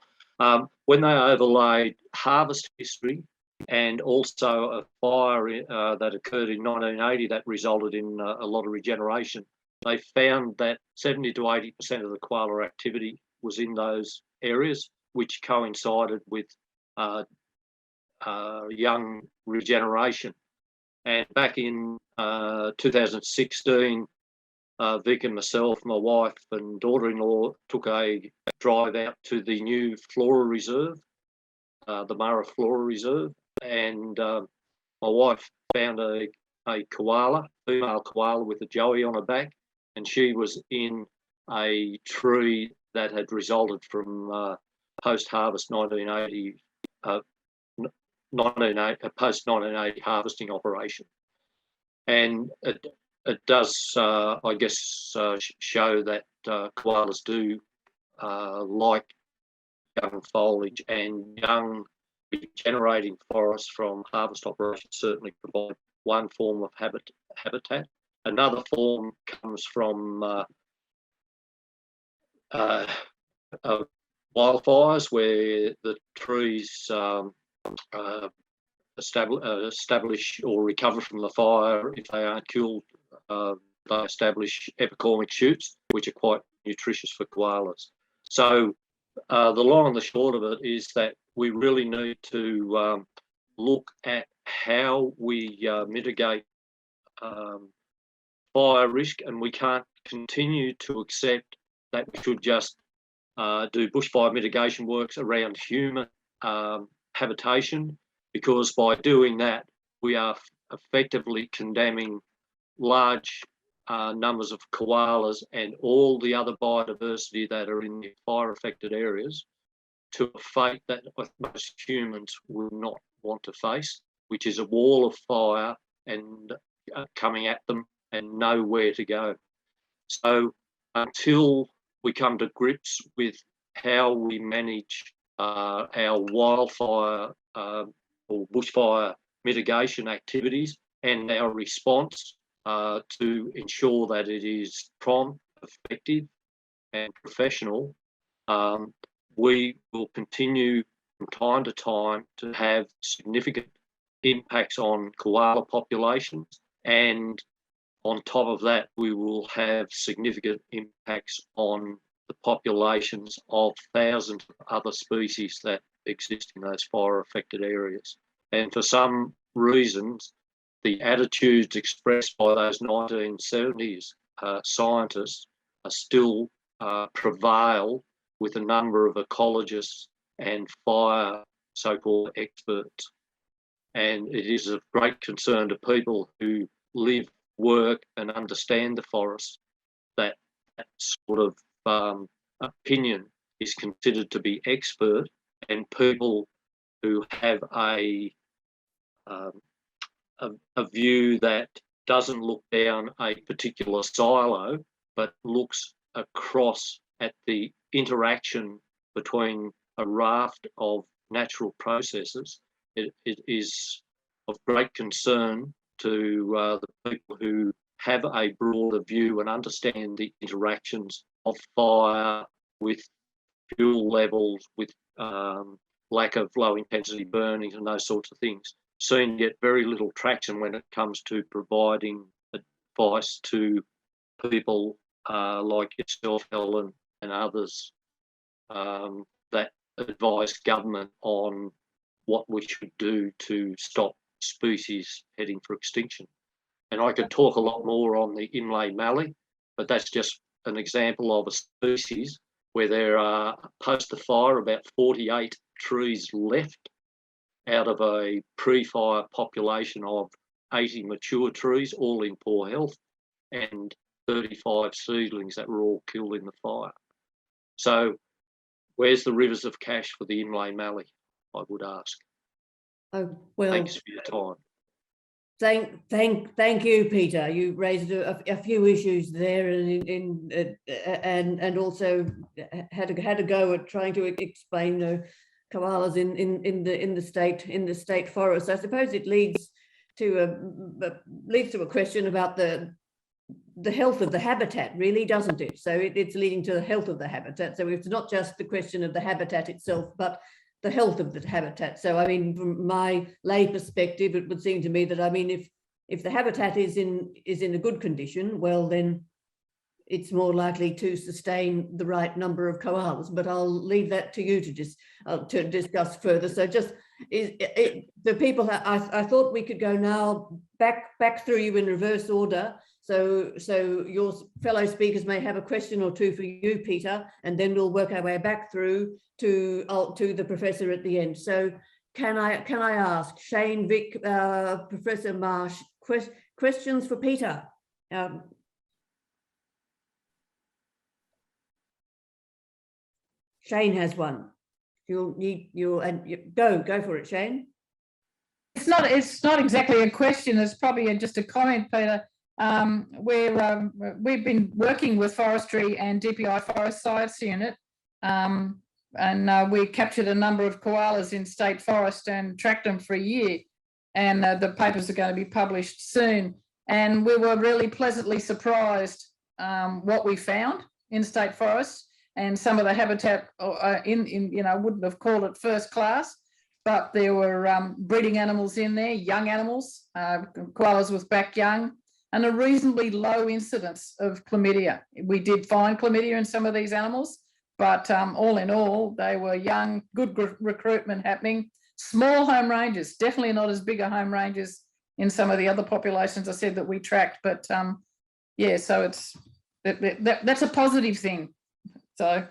When they overlaid harvest history and also a fire that occurred in 1980 that resulted in a lot of regeneration, they found that 70 to 80% of the koala activity was in those areas, which coincided with young regeneration. And back in 2016, Vic and myself, my wife and daughter-in-law took a drive out to the new Flora Reserve, the Murray Flora Reserve, and my wife found a koala, female koala with a joey on her back, and she was in a tree that had resulted from post-harvest 1980 post-1980 harvesting operation. And it does, I guess, show that koalas do like young foliage, and young regenerating forests from harvest operations certainly provide one form of habitat. Another form comes from wildfires, where the trees establish or recover from the fire. If they aren't killed, they establish epicormic shoots, which are quite nutritious for koalas. So the long and the short of it is that we really need to look at how we mitigate fire risk, and we can't continue to accept that we should just do bushfire mitigation works around human habitation, because by doing that, we are effectively condemning large numbers of koalas and all the other biodiversity that are in the fire-affected areas to a fate that most humans will not want to face, which is a wall of fire and coming at them and nowhere to go. So until we come to grips with how we manage our wildfire or bushfire mitigation activities and our response to ensure that it is prompt, effective and professional, we will continue from time to time to have significant impacts on koala populations, and on top of that, we will have significant impacts on the populations of thousands of other species that exist in those fire-affected areas. And for some reasons, the attitudes expressed by those 1970s scientists are still prevail with a number of ecologists and fire so-called experts. And it is of great concern to people who live, work and understand the forest that that sort of opinion is considered to be expert, and people who have a view that doesn't look down a particular silo but looks across at the interaction between a raft of natural processes. It is of great concern to the people who have a broader view and understand the interactions of fire with fuel levels, with lack of low intensity burning and those sorts of things. Seem to get very little traction when it comes to providing advice to people like yourself, Helen, and others that advise government on what we should do to stop species heading for extinction. And I could talk a lot more on the inlay mallee, but that's just an example of a species where there are, post the fire, about 48 trees left out of a pre-fire population of 80 mature trees, all in poor health, and 35 seedlings that were all killed in the fire. So where's the rivers of cash for the inlay mallee, I would ask. Oh, well, thanks for your time. Thank you, Peter. You raised a few issues there, and also had a go at trying to explain koalas in the state forest. I suppose it leads to a question about the health of the habitat, really, doesn't it? So it's leading to the health of the habitat. So it's not just the question of the habitat itself, but the health of the habitat. So, I mean, from my lay perspective, it would seem to me that, I mean, if the habitat is in a good condition, well, then it's more likely to sustain the right number of koalas. But I'll leave that to you to discuss further. So, just the people, I thought we could go now back through you in reverse order. So your fellow speakers may have a question or two for you, Peter, and then we'll work our way back through to the professor at the end. So can I ask Cheyne, Vic, Professor Marsh, questions for Peter? Cheyne has one. Go for it, Cheyne. It's not exactly a question. It's probably just a comment, Peter. We've been working with Forestry and DPI Forest Science Unit and we captured a number of koalas in state forest and tracked them for a year. And the papers are going to be published soon. And we were really pleasantly surprised what we found in state forests, and some of the habitat wouldn't have called it first class, but there were breeding animals in there, young animals, koalas with back young, and a reasonably low incidence of chlamydia. We did find chlamydia in some of these animals, but all in all, they were young, good recruitment happening. Small home ranges, definitely not as big a home ranges in some of the other populations I said that we tracked, but yeah, so it's that's a positive thing. So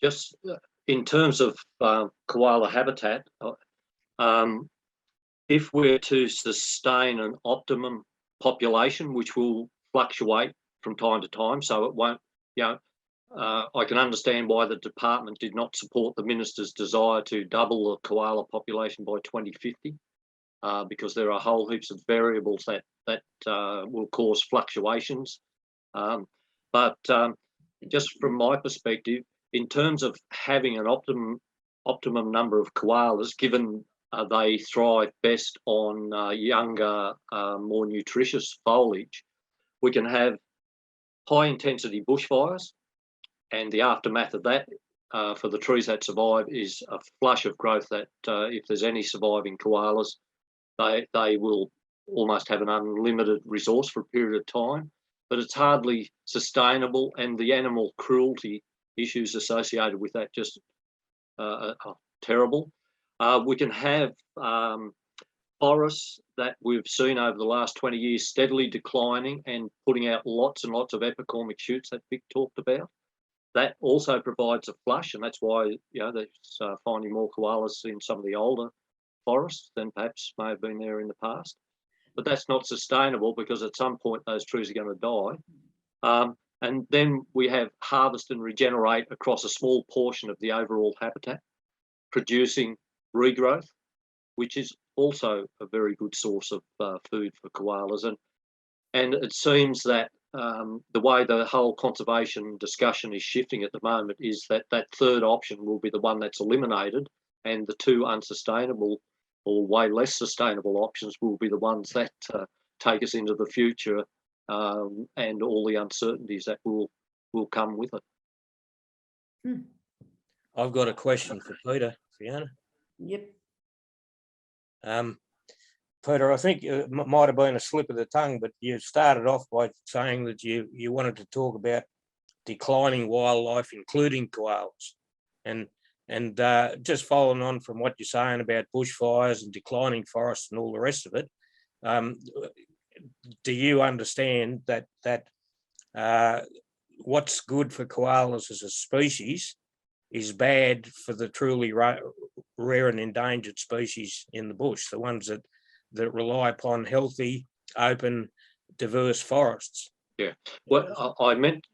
just in terms of koala habitat, if we're to sustain an optimum population, which will fluctuate from time to time, so it won't, I can understand why the department did not support the minister's desire to double the koala population by 2050, because there are whole heaps of variables that will cause fluctuations. But just from my perspective, in terms of having an optimum number of koalas, given they thrive best on younger, more nutritious foliage, we can have high intensity bushfires, and the aftermath of that for the trees that survive is a flush of growth that if there's any surviving koalas, they will almost have an unlimited resource for a period of time, but it's hardly sustainable, and the animal cruelty issues associated with that just are terrible. We can have forests that we've seen over the last 20 years steadily declining and putting out lots and lots of epicormic shoots that Vic talked about. That also provides a flush, and that's why there's finding more koalas in some of the older forests than perhaps may have been there in the past. But that's not sustainable, because at some point those trees are going to die. And then we have harvest and regenerate across a small portion of the overall habitat, producing regrowth, which is also a very good source of food for koalas. And it seems that the way the whole conservation discussion is shifting at the moment is that that third option will be the one that's eliminated, and the two unsustainable or way less sustainable options will be the ones that take us into the future, and all the uncertainties that will come with it. I've got a question for Peter, Fiona. Yep. Peter, I think it might have been a slip of the tongue, but you started off by saying that you wanted to talk about declining wildlife, including koalas. And just following on from what you're saying about bushfires and declining forests and all the rest of it, do you understand that what's good for koalas as a species is bad for the truly rare and endangered species in the bush, the ones that rely upon healthy, open, diverse forests? Yeah, well, I meant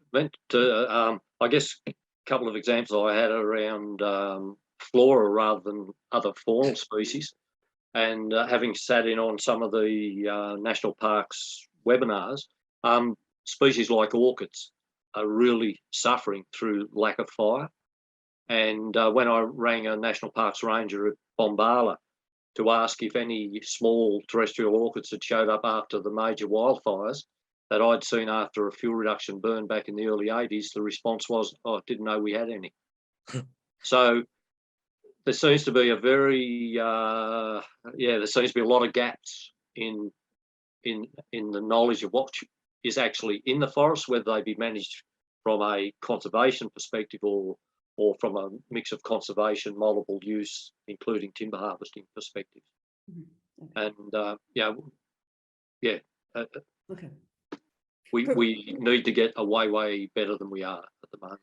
to, I guess a couple of examples I had around flora rather than other faunal species, and having sat in on some of the national parks webinars, species like orchids are really suffering through lack of fire. And when I rang a national parks ranger at Bombala to ask if any small terrestrial orchids had showed up after the major wildfires that I'd seen after a fuel reduction burn back in the early 80s, the response was, "Oh, I didn't know we had any." So there seems to be a very, there seems to be a lot of gaps in the knowledge of what is actually in the forest, whether they be managed from a conservation perspective or from a mix of conservation, multiple use, including timber harvesting perspectives. Okay. And Okay. we need to get way better than we are at the moment.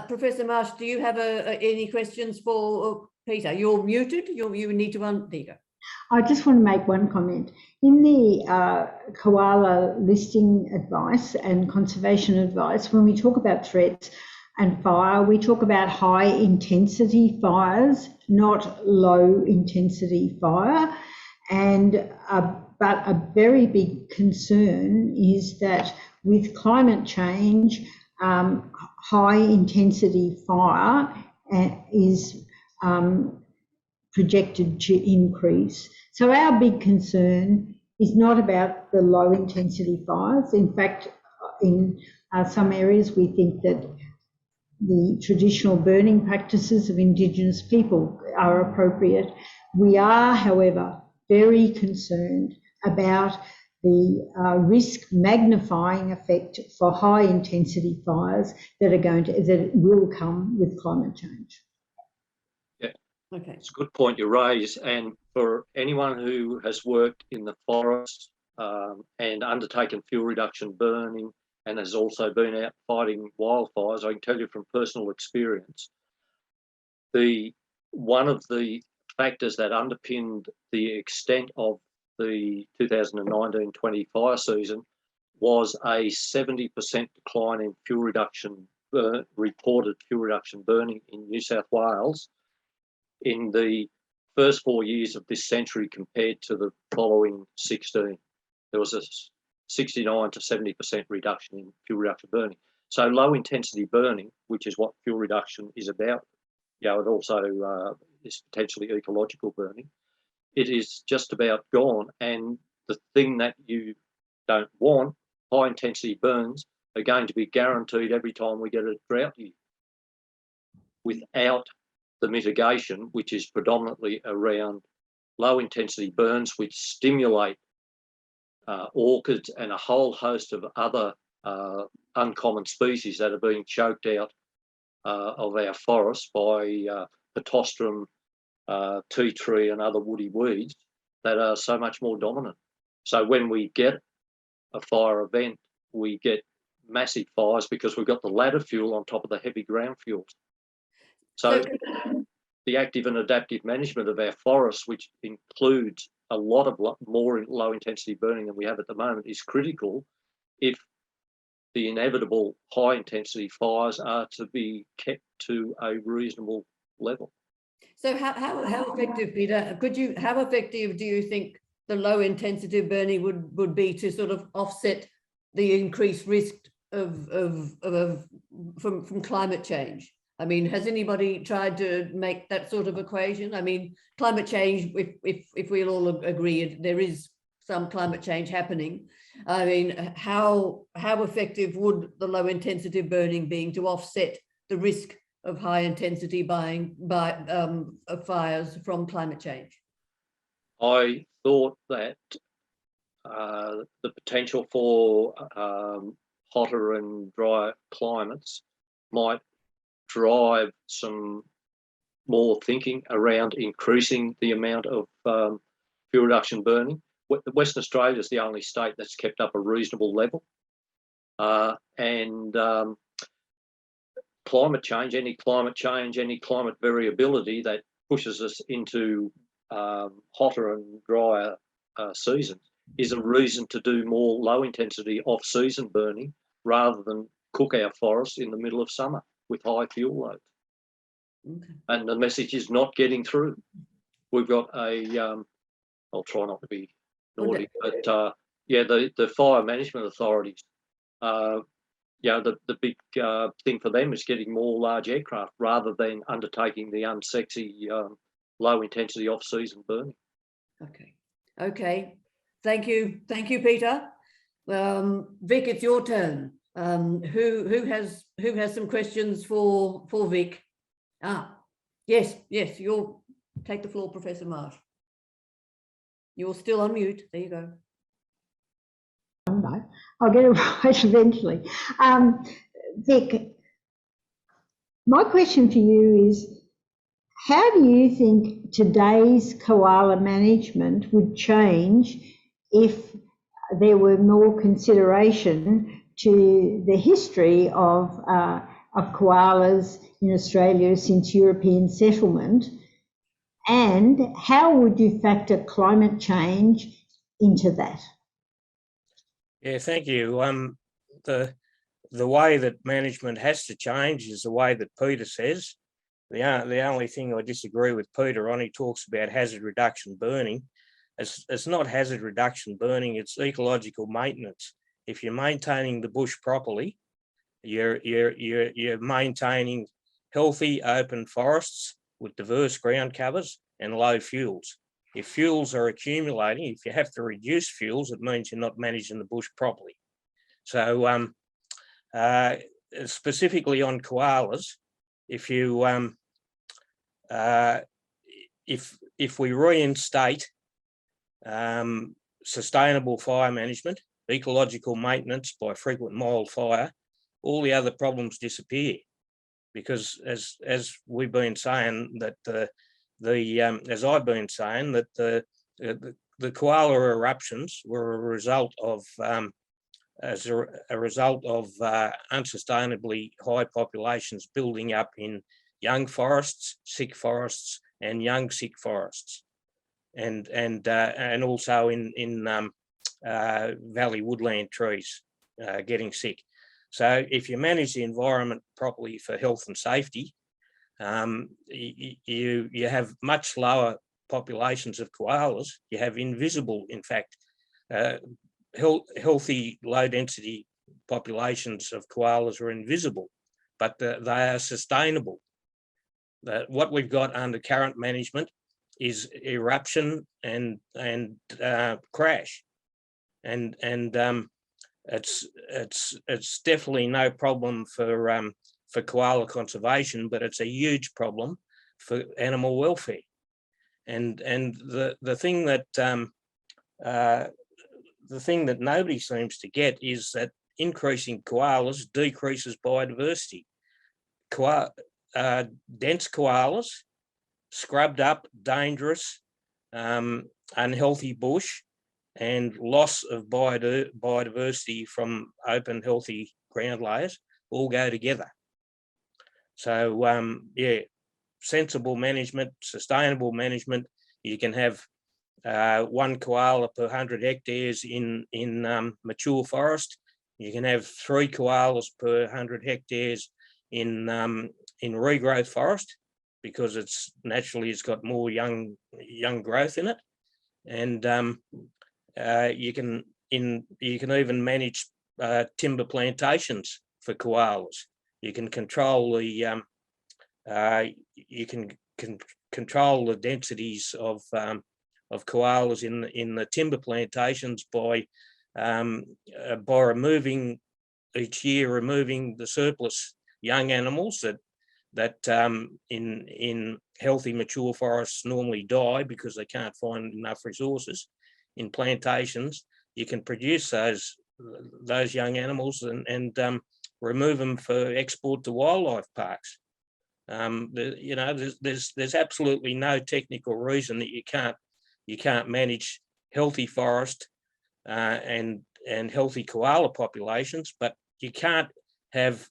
Professor Marsh, do you have any questions for Peter? You're muted. You need to there you go. I just want to make one comment. In the koala listing advice and conservation advice, when we talk about threats and fire, we talk about high intensity fires, not low intensity fire. And but a very big concern is that with climate change, high intensity fire is projected to increase. So our big concern is not about the low intensity fires. In fact, in some areas we think that the traditional burning practices of Indigenous people are appropriate. We are, however, very concerned about the risk magnifying effect for high intensity fires that will come with climate change. Yeah, Okay. it's a good point you raise. And for anyone who has worked in the forest and undertaken fuel reduction burning and has also been out fighting wildfires, I can tell you from personal experience, one of the factors that underpinned the extent of the 2019-20 fire season was a 70% decline in fuel reduction, reported fuel reduction burning in New South Wales in the first 4 years of this century compared to the following 16. There was a 69 to 70% reduction in fuel reduction burning. So low intensity burning, which is what fuel reduction is about, it also is potentially ecological burning. It is just about gone. And the thing that you don't want, high intensity burns, are going to be guaranteed every time we get a drought year. Without the mitigation, which is predominantly around low intensity burns, which stimulate orchids and a whole host of other uncommon species that are being choked out of our forests by pittosporum, tea tree and other woody weeds that are so much more dominant. So when we get a fire event, we get massive fires because we've got the ladder fuel on top of the heavy ground fuels. So the active and adaptive management of our forests, which includes a lot of more low intensity burning than we have at the moment, is critical if the inevitable high intensity fires are to be kept to a reasonable level. So how effective, Peter, how effective do you think the low intensity burning would be to sort of offset the increased risk from climate change? I mean, has anybody tried to make that sort of equation? I mean, climate change, if we'll all agree there is some climate change happening, I mean, how effective would the low intensity burning being to offset the risk of high intensity of fires from climate change? I thought that the potential for hotter and drier climates might drive some more thinking around increasing the amount of fuel reduction burning. Western Australia is the only state that's kept up a reasonable level. Climate change, any climate variability that pushes us into hotter and drier seasons is a reason to do more low intensity off-season burning rather than cook our forests in the middle of summer with high fuel loads. Okay. And the message is not getting through. We've got I'll try not to be naughty, but the fire management authorities, the big thing for them is getting more large aircraft rather than undertaking the unsexy low intensity off-season burning. Okay. Thank you, Peter. Vic, it's your turn. Who has some questions for Vic? Yes, you'll take the floor, Professor Marsh. You're still on mute. There you go. No, I'll get it right eventually. Vic, my question for you is, how do you think today's koala management would change if there were more consideration to the history of koalas in Australia since European settlement? And how would you factor climate change into that? Yeah, thank you. The way that management has to change is the way that Peter says. The only thing I disagree with Peter on, he talks about hazard reduction burning. It's not hazard reduction burning, it's ecological maintenance. If you're maintaining the bush properly, you're maintaining healthy open forests with diverse ground covers and low fuels. If fuels are accumulating, if you have to reduce fuels, it means you're not managing the bush properly. So specifically on koalas, if you if we reinstate sustainable fire management, ecological maintenance by frequent mild fire, all the other problems disappear. Because as we've been saying, that as I've been saying, that the koala eruptions were a result of unsustainably high populations building up in young forests, sick forests, and young sick forests, and also in valley woodland trees getting sick. So if you manage the environment properly for health and safety, you have much lower populations of koalas. You have invisible, in fact, healthy low density populations of koalas are invisible, but they are sustainable. What we've got under current management is eruption and crash, and it's definitely no problem for koala conservation, but it's a huge problem for animal welfare. And the thing that nobody seems to get is that increasing koalas decreases biodiversity. Dense koalas, scrubbed up, dangerous, unhealthy bush, and loss of biodiversity from open, healthy ground layers all go together. So, yeah, sensible management, sustainable management. You can have 1 koala per 100 hectares in mature forest. You can have 3 koalas per 100 hectares in regrowth forest, because it's got more young growth in it, and you can even manage timber plantations for koalas. You can control the control the densities of koalas in the timber plantations by removing the surplus young animals that in healthy mature forests normally die because they can't find enough resources. In plantations, you can produce those young animals and remove them for export to wildlife parks. There's absolutely no technical reason that you can't manage healthy forest and healthy koala populations, but you can't have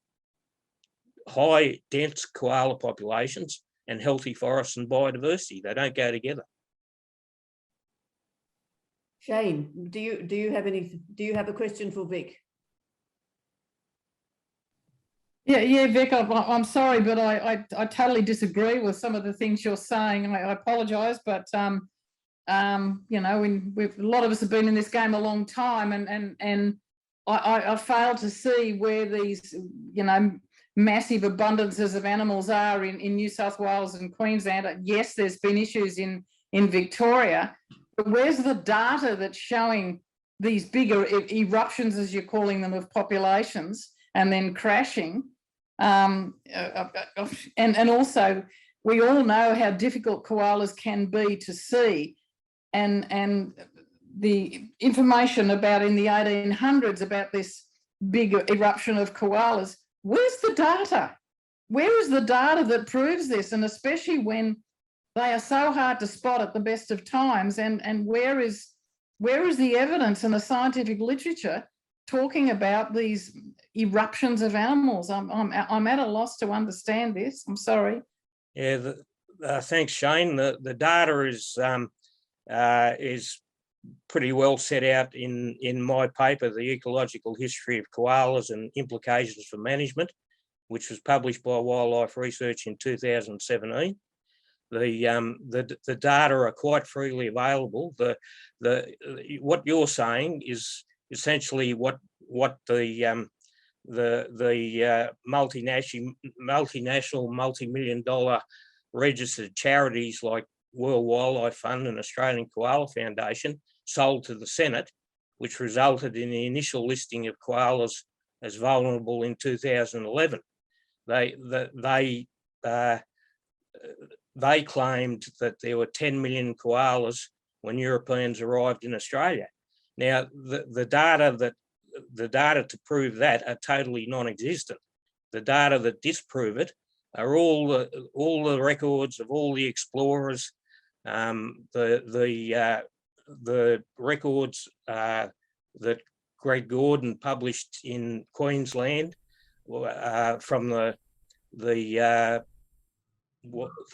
high dense koala populations and healthy forests and biodiversity. They don't go together. Cheyne, do you have a question for Vic? Yeah, Vic, I'm sorry, but I totally disagree with some of the things you're saying. I apologise, but a lot of us have been in this game a long time, and I fail to see where these massive abundances of animals are in New South Wales and Queensland. Yes, there's been issues in Victoria, but where's the data that's showing these bigger eruptions, as you're calling them, of populations and then crashing? And also, we all know how difficult koalas can be to see, and the information about in the 1800s about this big eruption of koalas. Where's the data? Where is the data that proves this? And especially when they are so hard to spot at the best of times. And where is the evidence in the scientific literature talking about these eruptions of animals? I'm at a loss to understand this. I'm sorry. Yeah, thanks, Cheyne. The data is pretty well set out in my paper, The Ecological History of Koalas and Implications for Management, which was published by Wildlife Research in 2017. The data are quite freely available. What you're saying is essentially what the multinational, multi-million-dollar registered charities like World Wildlife Fund and Australian Koala Foundation sold to the Senate, which resulted in the initial listing of koalas as vulnerable in 2011. They claimed that there were 10 million koalas when Europeans arrived in Australia. Now, the data to prove that are totally non-existent. The data that disprove it are all the records of all the explorers, the records that Greg Gordon published in Queensland from the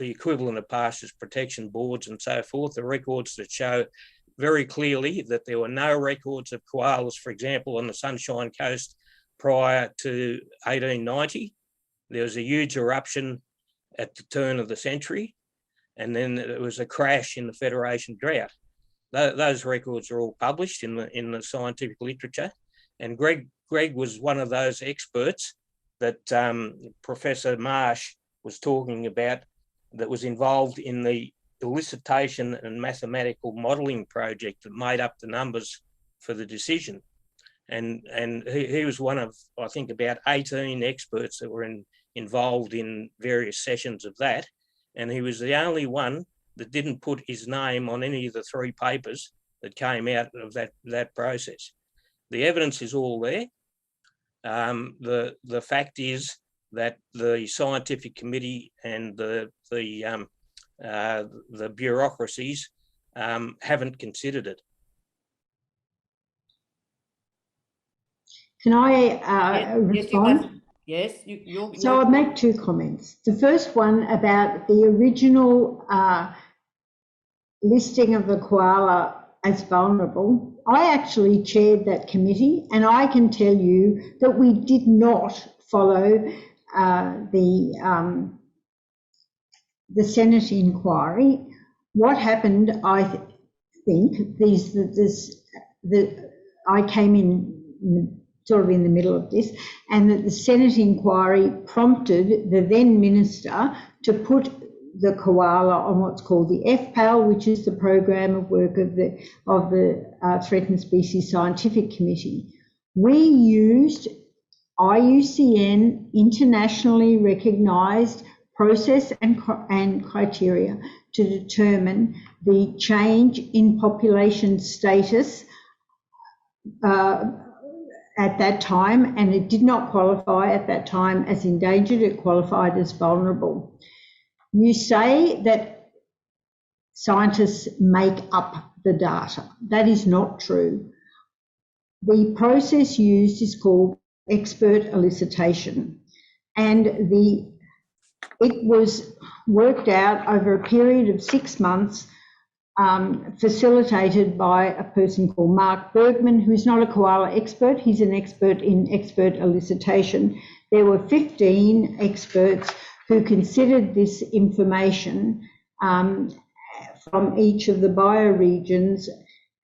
equivalent of pastures protection boards and so forth, the records that show very clearly that there were no records of koalas, for example, on the Sunshine Coast prior to 1890. There was a huge eruption at the turn of the century, and then there was a crash in the Federation drought. Those records are all published in the scientific literature, and Greg was one of those experts that Professor Marsh was talking about, that was involved in the elicitation and mathematical modelling project that made up the numbers for the decision. And he was one of, I think, about 18 experts that were involved in various sessions of that. And he was the only one that didn't put his name on any of the 3 papers that came out of that process. The evidence is all there. The fact is that the scientific committee and the bureaucracies haven't considered it. Can I respond? Yes, So I'll make 2 comments. The first one about the original listing of the koala as vulnerable. I actually chaired that committee, and I can tell you that we did not follow the Senate inquiry. What happened, I think, I came in sort of in the middle of this, and that the Senate inquiry prompted the then minister to put the koala on what's called the FPAL, which is the program of work of the Threatened Species Scientific Committee. We used IUCN internationally recognised process and criteria to determine the change in population status at that time, and it did not qualify at that time as endangered, it qualified as vulnerable. You say that scientists make up the data. That is not true. The process used is called expert elicitation, and it was worked out over a period of 6 months, facilitated by a person called Mark Bergman, who's not a koala expert. He's an expert in expert elicitation. There were 15 experts who considered this information from each of the bioregions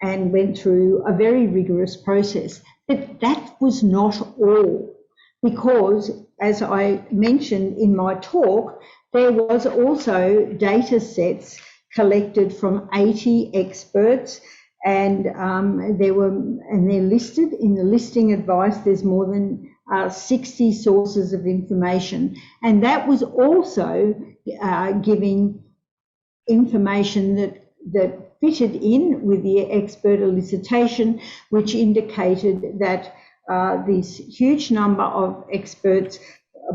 and went through a very rigorous process. But that was not all, because, as I mentioned in my talk, there was also data sets collected from 80 experts, and they're listed in the listing advice. There's more than 60 sources of information, and that was also giving information that fitted in with the expert elicitation, which indicated that this huge number of experts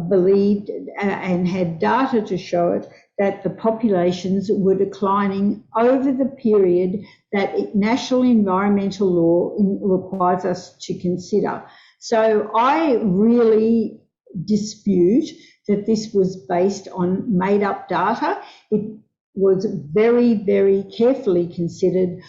believed and had data to show it, that the populations were declining over the period that national environmental law requires us to consider. So I really dispute that this was based on made up data. It was very, very carefully considered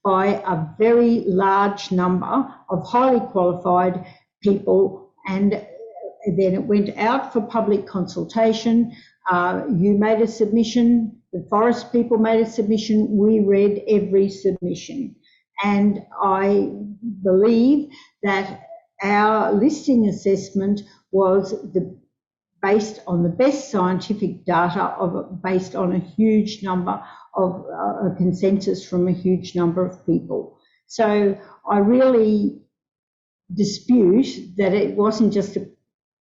by a very large number of highly qualified people, and then it went out for public consultation. You made a submission, the forest people made a submission, we read every submission. And I believe that our listing assessment was based on the best scientific data based on a huge number of a consensus from a huge number of people. So I really dispute that it wasn't just a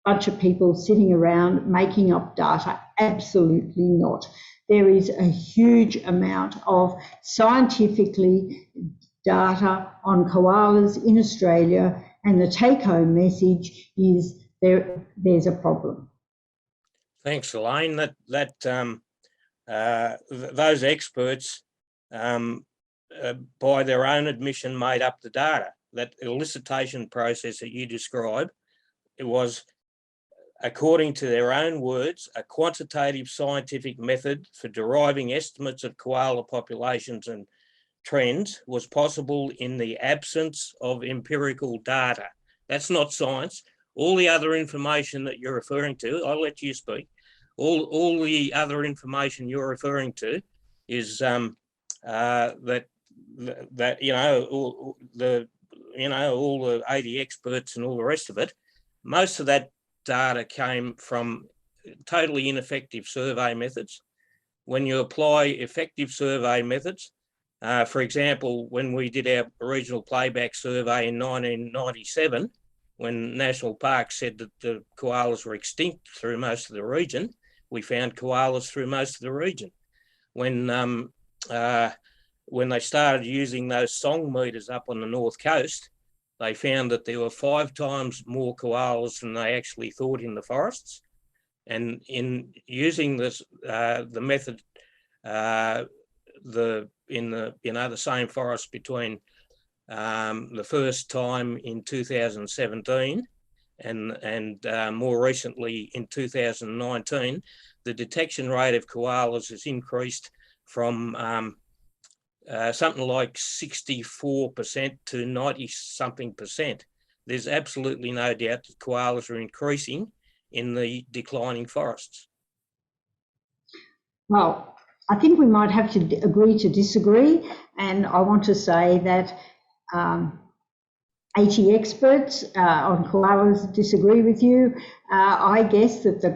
bunch of people sitting around making up data. Absolutely not. There is a huge amount of scientifically data on koalas in Australia, and the take-home message is there's a problem. Thanks, Helene. Those experts, by their own admission, made up the data. That elicitation process that you describe, it was, according to their own words, a quantitative scientific method for deriving estimates of koala populations and trends was possible in the absence of empirical data. That's not science. All the other information that you're referring to, I'll let you speak. All the other information you're referring to is all the 80 experts and all the rest of it. Most of that data came from totally ineffective survey methods. When you apply effective survey methods, for example, when we did our regional playback survey in 1997, when National Parks said that the koalas were extinct through most of the region, we found koalas through most of the region. When they started using those song meters up on the north coast, they found that there were 5 times more koalas than they actually thought in the forests. And in using this, the method, the same forest between the first time in 2017 and more recently in 2019, the detection rate of koalas has increased from something like 64% to 90-something%. There's absolutely no doubt that koalas are increasing in the declining forests. Well, I think we might have to agree to disagree, and I want to say that 80 experts on koalas disagree with you. I guess that the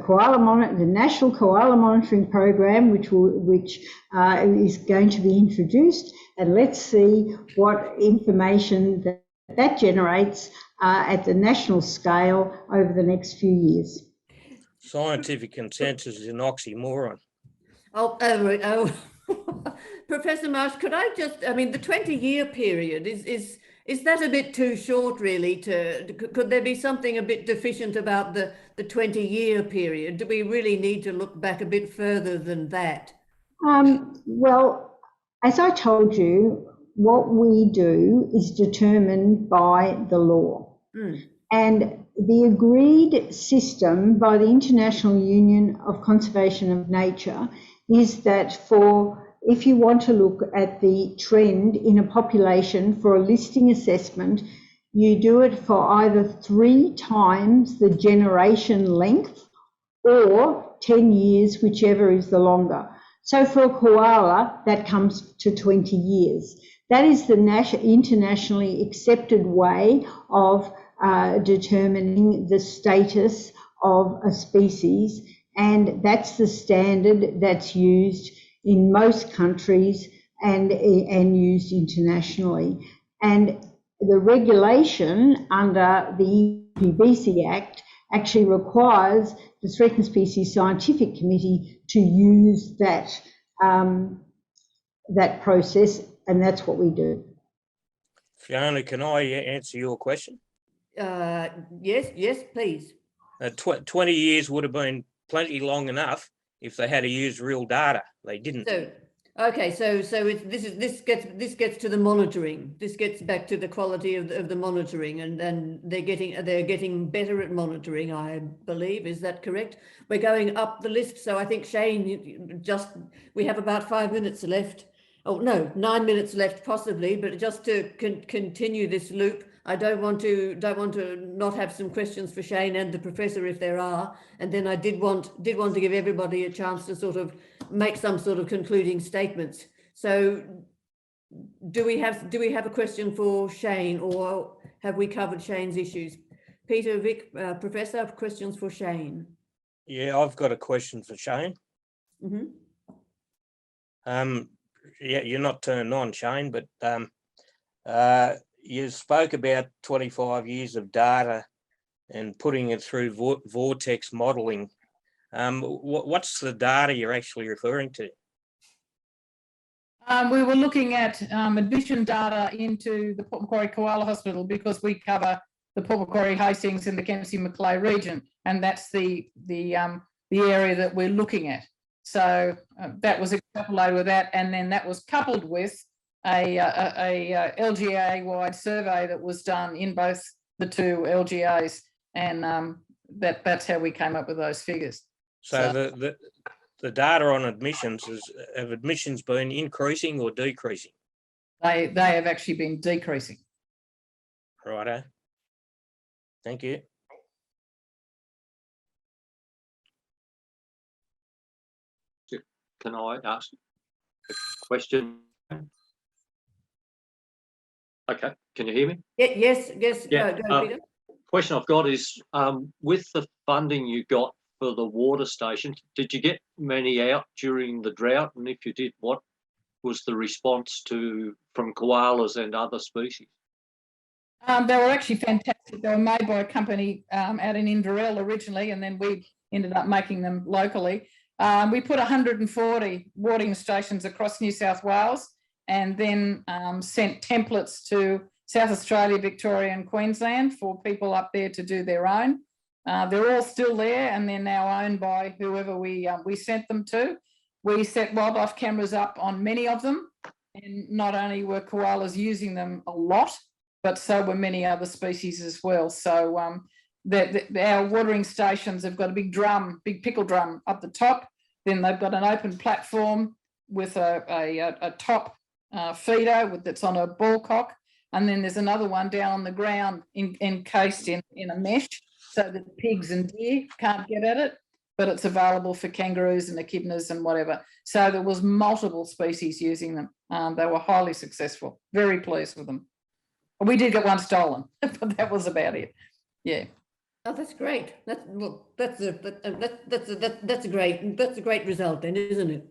National Koala Monitoring Program, which is going to be introduced, and let's see what information that generates at the national scale over the next few years. Scientific consensus is an oxymoron. Professor Marsh, could I just, the 20-year period, is that a bit too short, really? Could there be something a bit deficient about the 20-year period? Do we really need to look back a bit further than that? Well, as I told you, what we do is determined by the law. And the agreed system by the International Union of Conservation of Nature is that if you want to look at the trend in a population for a listing assessment, you do it for either 3 times the generation length or 10 years, whichever is the longer. So for a koala, that comes to 20 years. That is the internationally accepted way of determining the status of a species, and that's the standard that's used in most countries and used internationally. And the regulation under the EPBC Act actually requires the Threatened Species Scientific Committee to use that process, and that's what we do. Fiona, can I answer your question? Yes, please. 20 years would have been plenty long enough if they had to use real data. They didn't. This gets to the monitoring. This gets back to the quality of the monitoring, and they're getting better at monitoring, I believe. Is that correct? We're going up the list. So I think, Cheyne, we have about 5 minutes left. Oh no, 9 minutes left possibly. But just to continue this loop, I don't want to not have some questions for Cheyne and the professor if there are. And then I did want to give everybody a chance to sort of make some sort of concluding statements. So do we have a question for Cheyne, or have we covered Cheyne's issues? Peter, Vic, Professor, questions for Cheyne. Yeah, I've got a question for Cheyne. Mm-hmm. Yeah, you're not turned on, Cheyne, but you spoke about 25 years of data and putting it through vortex modelling. What's the data you're actually referring to? We were looking at admission data into the Port Macquarie Koala Hospital because we cover the Port Macquarie, Hastings and the Kempsey Macleay region, and that's the area that we're looking at. So that was extrapolated with that, and then that was coupled with a LGA-wide survey that was done in both the two LGAs, and that's how we came up with those figures. So the data on admissions have admissions been increasing or decreasing? They have actually been decreasing. Righto. Thank you. Can I ask a question? Okay, can you hear me? Yes. Yeah, Go, Peter. Question I've got is, with the funding you got for the water station, did you get many out during the drought? And if you did, what was the response from koalas and other species? They were actually fantastic. They were made by a company out in Inverell originally, and then we ended up making them locally. We put 140 watering stations across New South Wales, and then sent templates to South Australia, Victoria and Queensland for people up there to do their own. They're all still there, and they're now owned by whoever we sent them to. We set wildlife cameras up on many of them, and not only were koalas using them a lot, but so were many other species as well. So our watering stations have got a big pickle drum up the top. Then they've got an open platform with a top feeder that's on a ball cock. And then there's another one down on the ground encased in a mesh so that pigs and deer can't get at it, but it's available for kangaroos and echidnas and whatever. So there was multiple species using them. They were highly successful. Very pleased with them. We did get one stolen, but that was about it. Yeah. Oh, that's great. That's a great result, then, isn't it?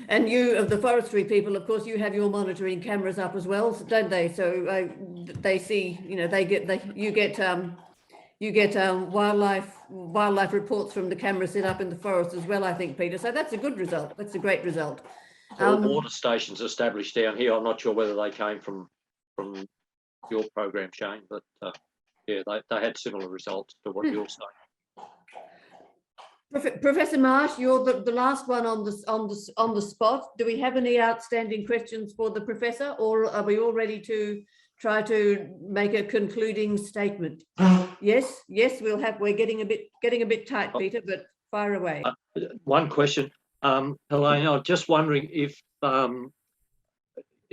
And you, of the forestry people, of course, you have your monitoring cameras up as well, don't they? So they see, you get wildlife reports from the camera set up in the forest as well, I think, Peter. So that's a good result. That's a great result. There were water stations established down here. I'm not sure whether they came from your program, Cheyne, but yeah, they had similar results to what you're saying. Professor Marsh, you're the last one on the spot. Do we have any outstanding questions for the professor, or are we all ready to try to make a concluding statement? Yes, we're getting a bit tight, Peter, but fire away. One question, Helene, I'm just wondering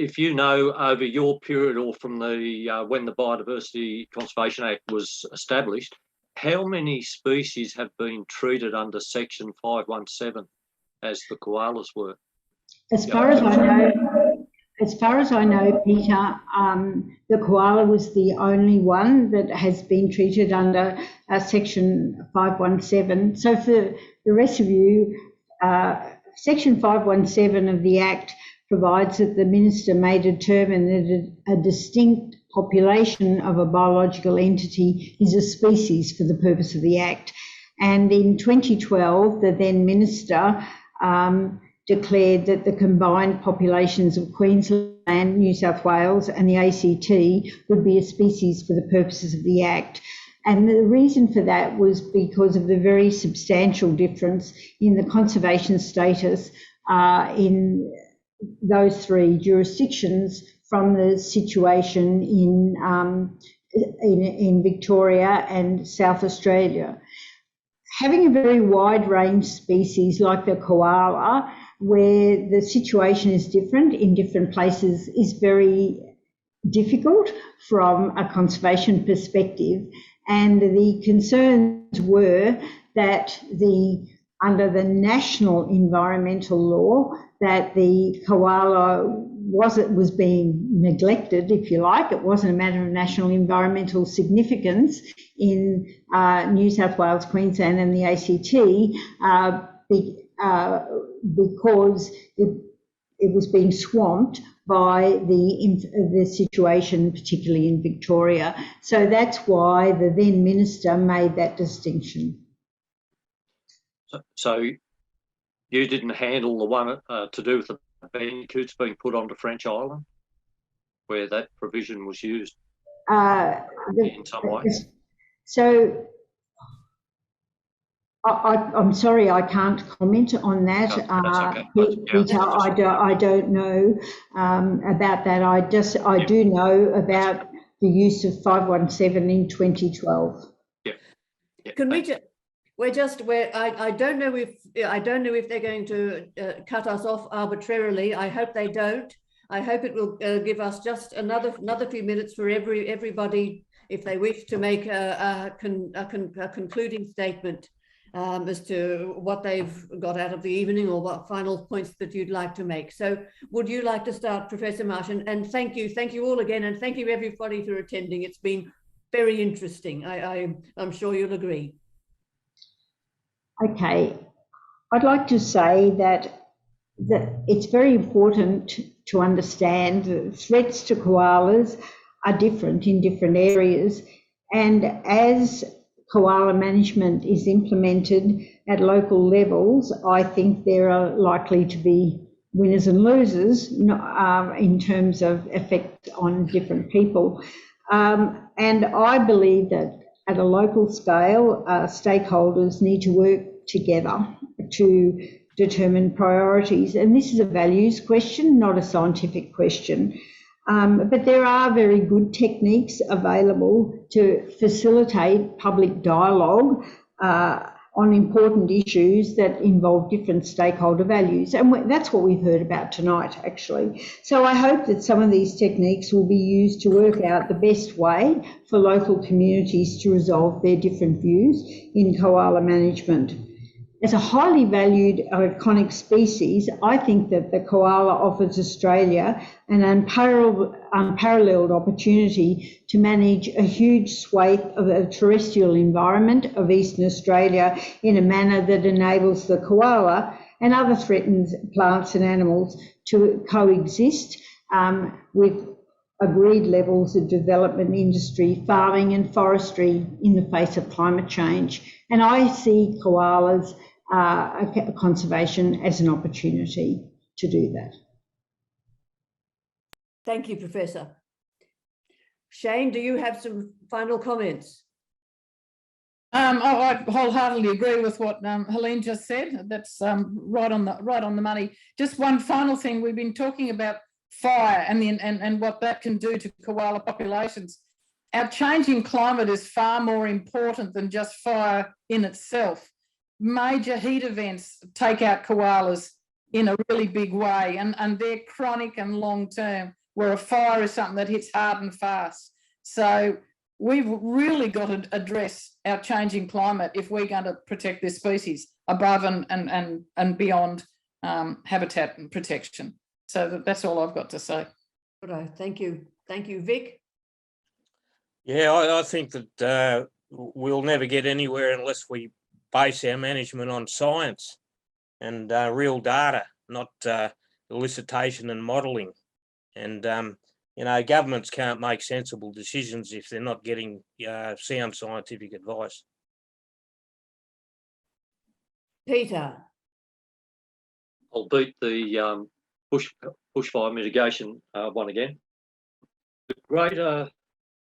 if you know, over your period or from the when the Biodiversity Conservation Act was established, how many species have been treated under Section 517 as the koalas were? As far as I know, Peter, the koala was the only one that has been treated under Section 517. So for the rest of you, Section 517 of the Act provides that the minister may determine that a distinct population of a biological entity is a species for the purpose of the Act. And in 2012, the then minister declared that the combined populations of Queensland, New South Wales and the ACT would be a species for the purposes of the Act. And the reason for that was because of the very substantial difference in the conservation status in those three jurisdictions from the situation in Victoria and South Australia. Having a very wide range species like the koala, where the situation is different in different places, is very difficult from a conservation perspective. And the concerns were that under the national environmental law, that the koala was being neglected, if you like. It wasn't a matter of national environmental significance in New South Wales, Queensland and the ACT because it was being swamped by the situation, particularly in Victoria. So that's why the then minister made that distinction. So you didn't handle the one to do with the bandicoots being put onto French Island, where that provision was used in some way? So I'm sorry, I can't comment on that. Peter, I don't know about that. I do know about the use of 517 in 2012. Yeah. Can we just? I don't know if they're going to cut us off arbitrarily. I hope they don't. I hope it will give us just another few minutes for everybody, if they wish to make a concluding statement as to what they've got out of the evening or what final points that you'd like to make. So would you like to start, Professor Marsh? And thank you all again, and thank you everybody for attending. It's been very interesting. I'm sure you'll agree. Okay, I'd like to say that it's very important to understand that threats to koalas are different in different areas, and as koala management is implemented at local levels, I think there are likely to be winners and losers in terms of effect on different people. And I believe that at a local scale, stakeholders need to work together to determine priorities. And this is a values question, not a scientific question. But there are very good techniques available to facilitate public dialogue on important issues that involve different stakeholder values. And that's what we've heard about tonight, actually. So I hope that some of these techniques will be used to work out the best way for local communities to resolve their different views in koala management. As a highly valued iconic species, I think that the koala offers Australia an unparalleled opportunity to manage a huge swathe of a terrestrial environment of Eastern Australia in a manner that enables the koala and other threatened plants and animals to coexist with agreed levels of development, industry, farming and forestry in the face of climate change. And I see koalas conservation as an opportunity to do that. Thank you, Professor. Cheyne, do you have some final comments? I wholeheartedly agree with what Helene just said. That's right on the money. Just one final thing: we've been talking about fire and what that can do to koala populations. Our changing climate is far more important than just fire in itself. Major heat events take out koalas in a really big way, and they're chronic and long term, where a fire is something that hits hard and fast. So we've really got to address our changing climate if we're going to protect this species above and beyond habitat and protection. So that's all I've got to say. Right, thank you. Thank you, Vic. Yeah, I think that we'll never get anywhere unless we base our management on science and real data, not elicitation and modelling. And, you know, governments can't make sensible decisions if they're not getting sound scientific advice. Peter. I'll beat the bushfire mitigation one again. The Greater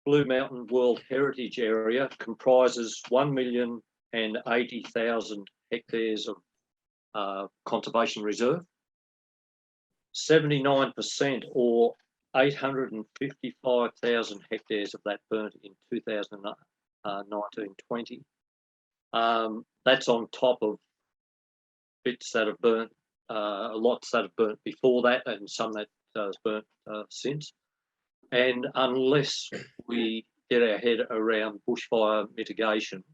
Blue Mountain World Heritage Area comprises 1,080,000 hectares of conservation reserve. 79% or 855,000 hectares of that burnt in 2019-20. That's on top of bits that have burnt, lots that have burnt before that, and some that has burnt since. And unless we get our head around bushfire mitigation,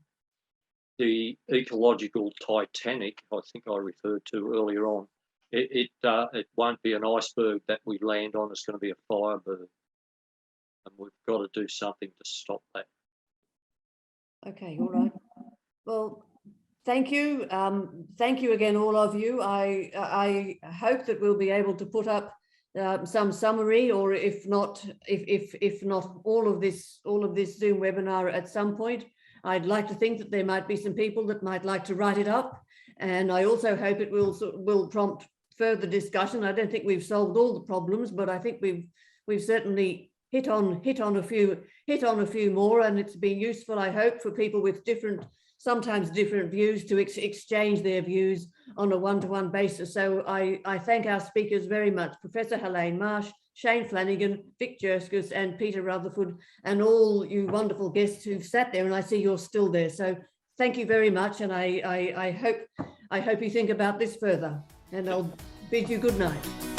the ecological Titanic, I think I referred to earlier on, it won't be an iceberg that we land on. It's going to be a firebird, and we've got to do something to stop that. Okay, all right. Well, thank you. Thank you again, all of you. I hope that we'll be able to put up some summary, or if not all of this Zoom webinar at some point. I'd like to think that there might be some people that might like to write it up, and I also hope it will prompt further discussion. I don't think we've solved all the problems, but I think we've certainly hit on a few more, and it's been useful, I hope, for people with sometimes different views to exchange their views on a one-to-one basis. So I thank our speakers very much, Professor Helene Marsh, Cheyne Flanagan, Vic Jurskis, and Peter Rutherford, and all you wonderful guests who've sat there, and I see you're still there. So thank you very much, and I hope you think about this further, and I'll bid you good night.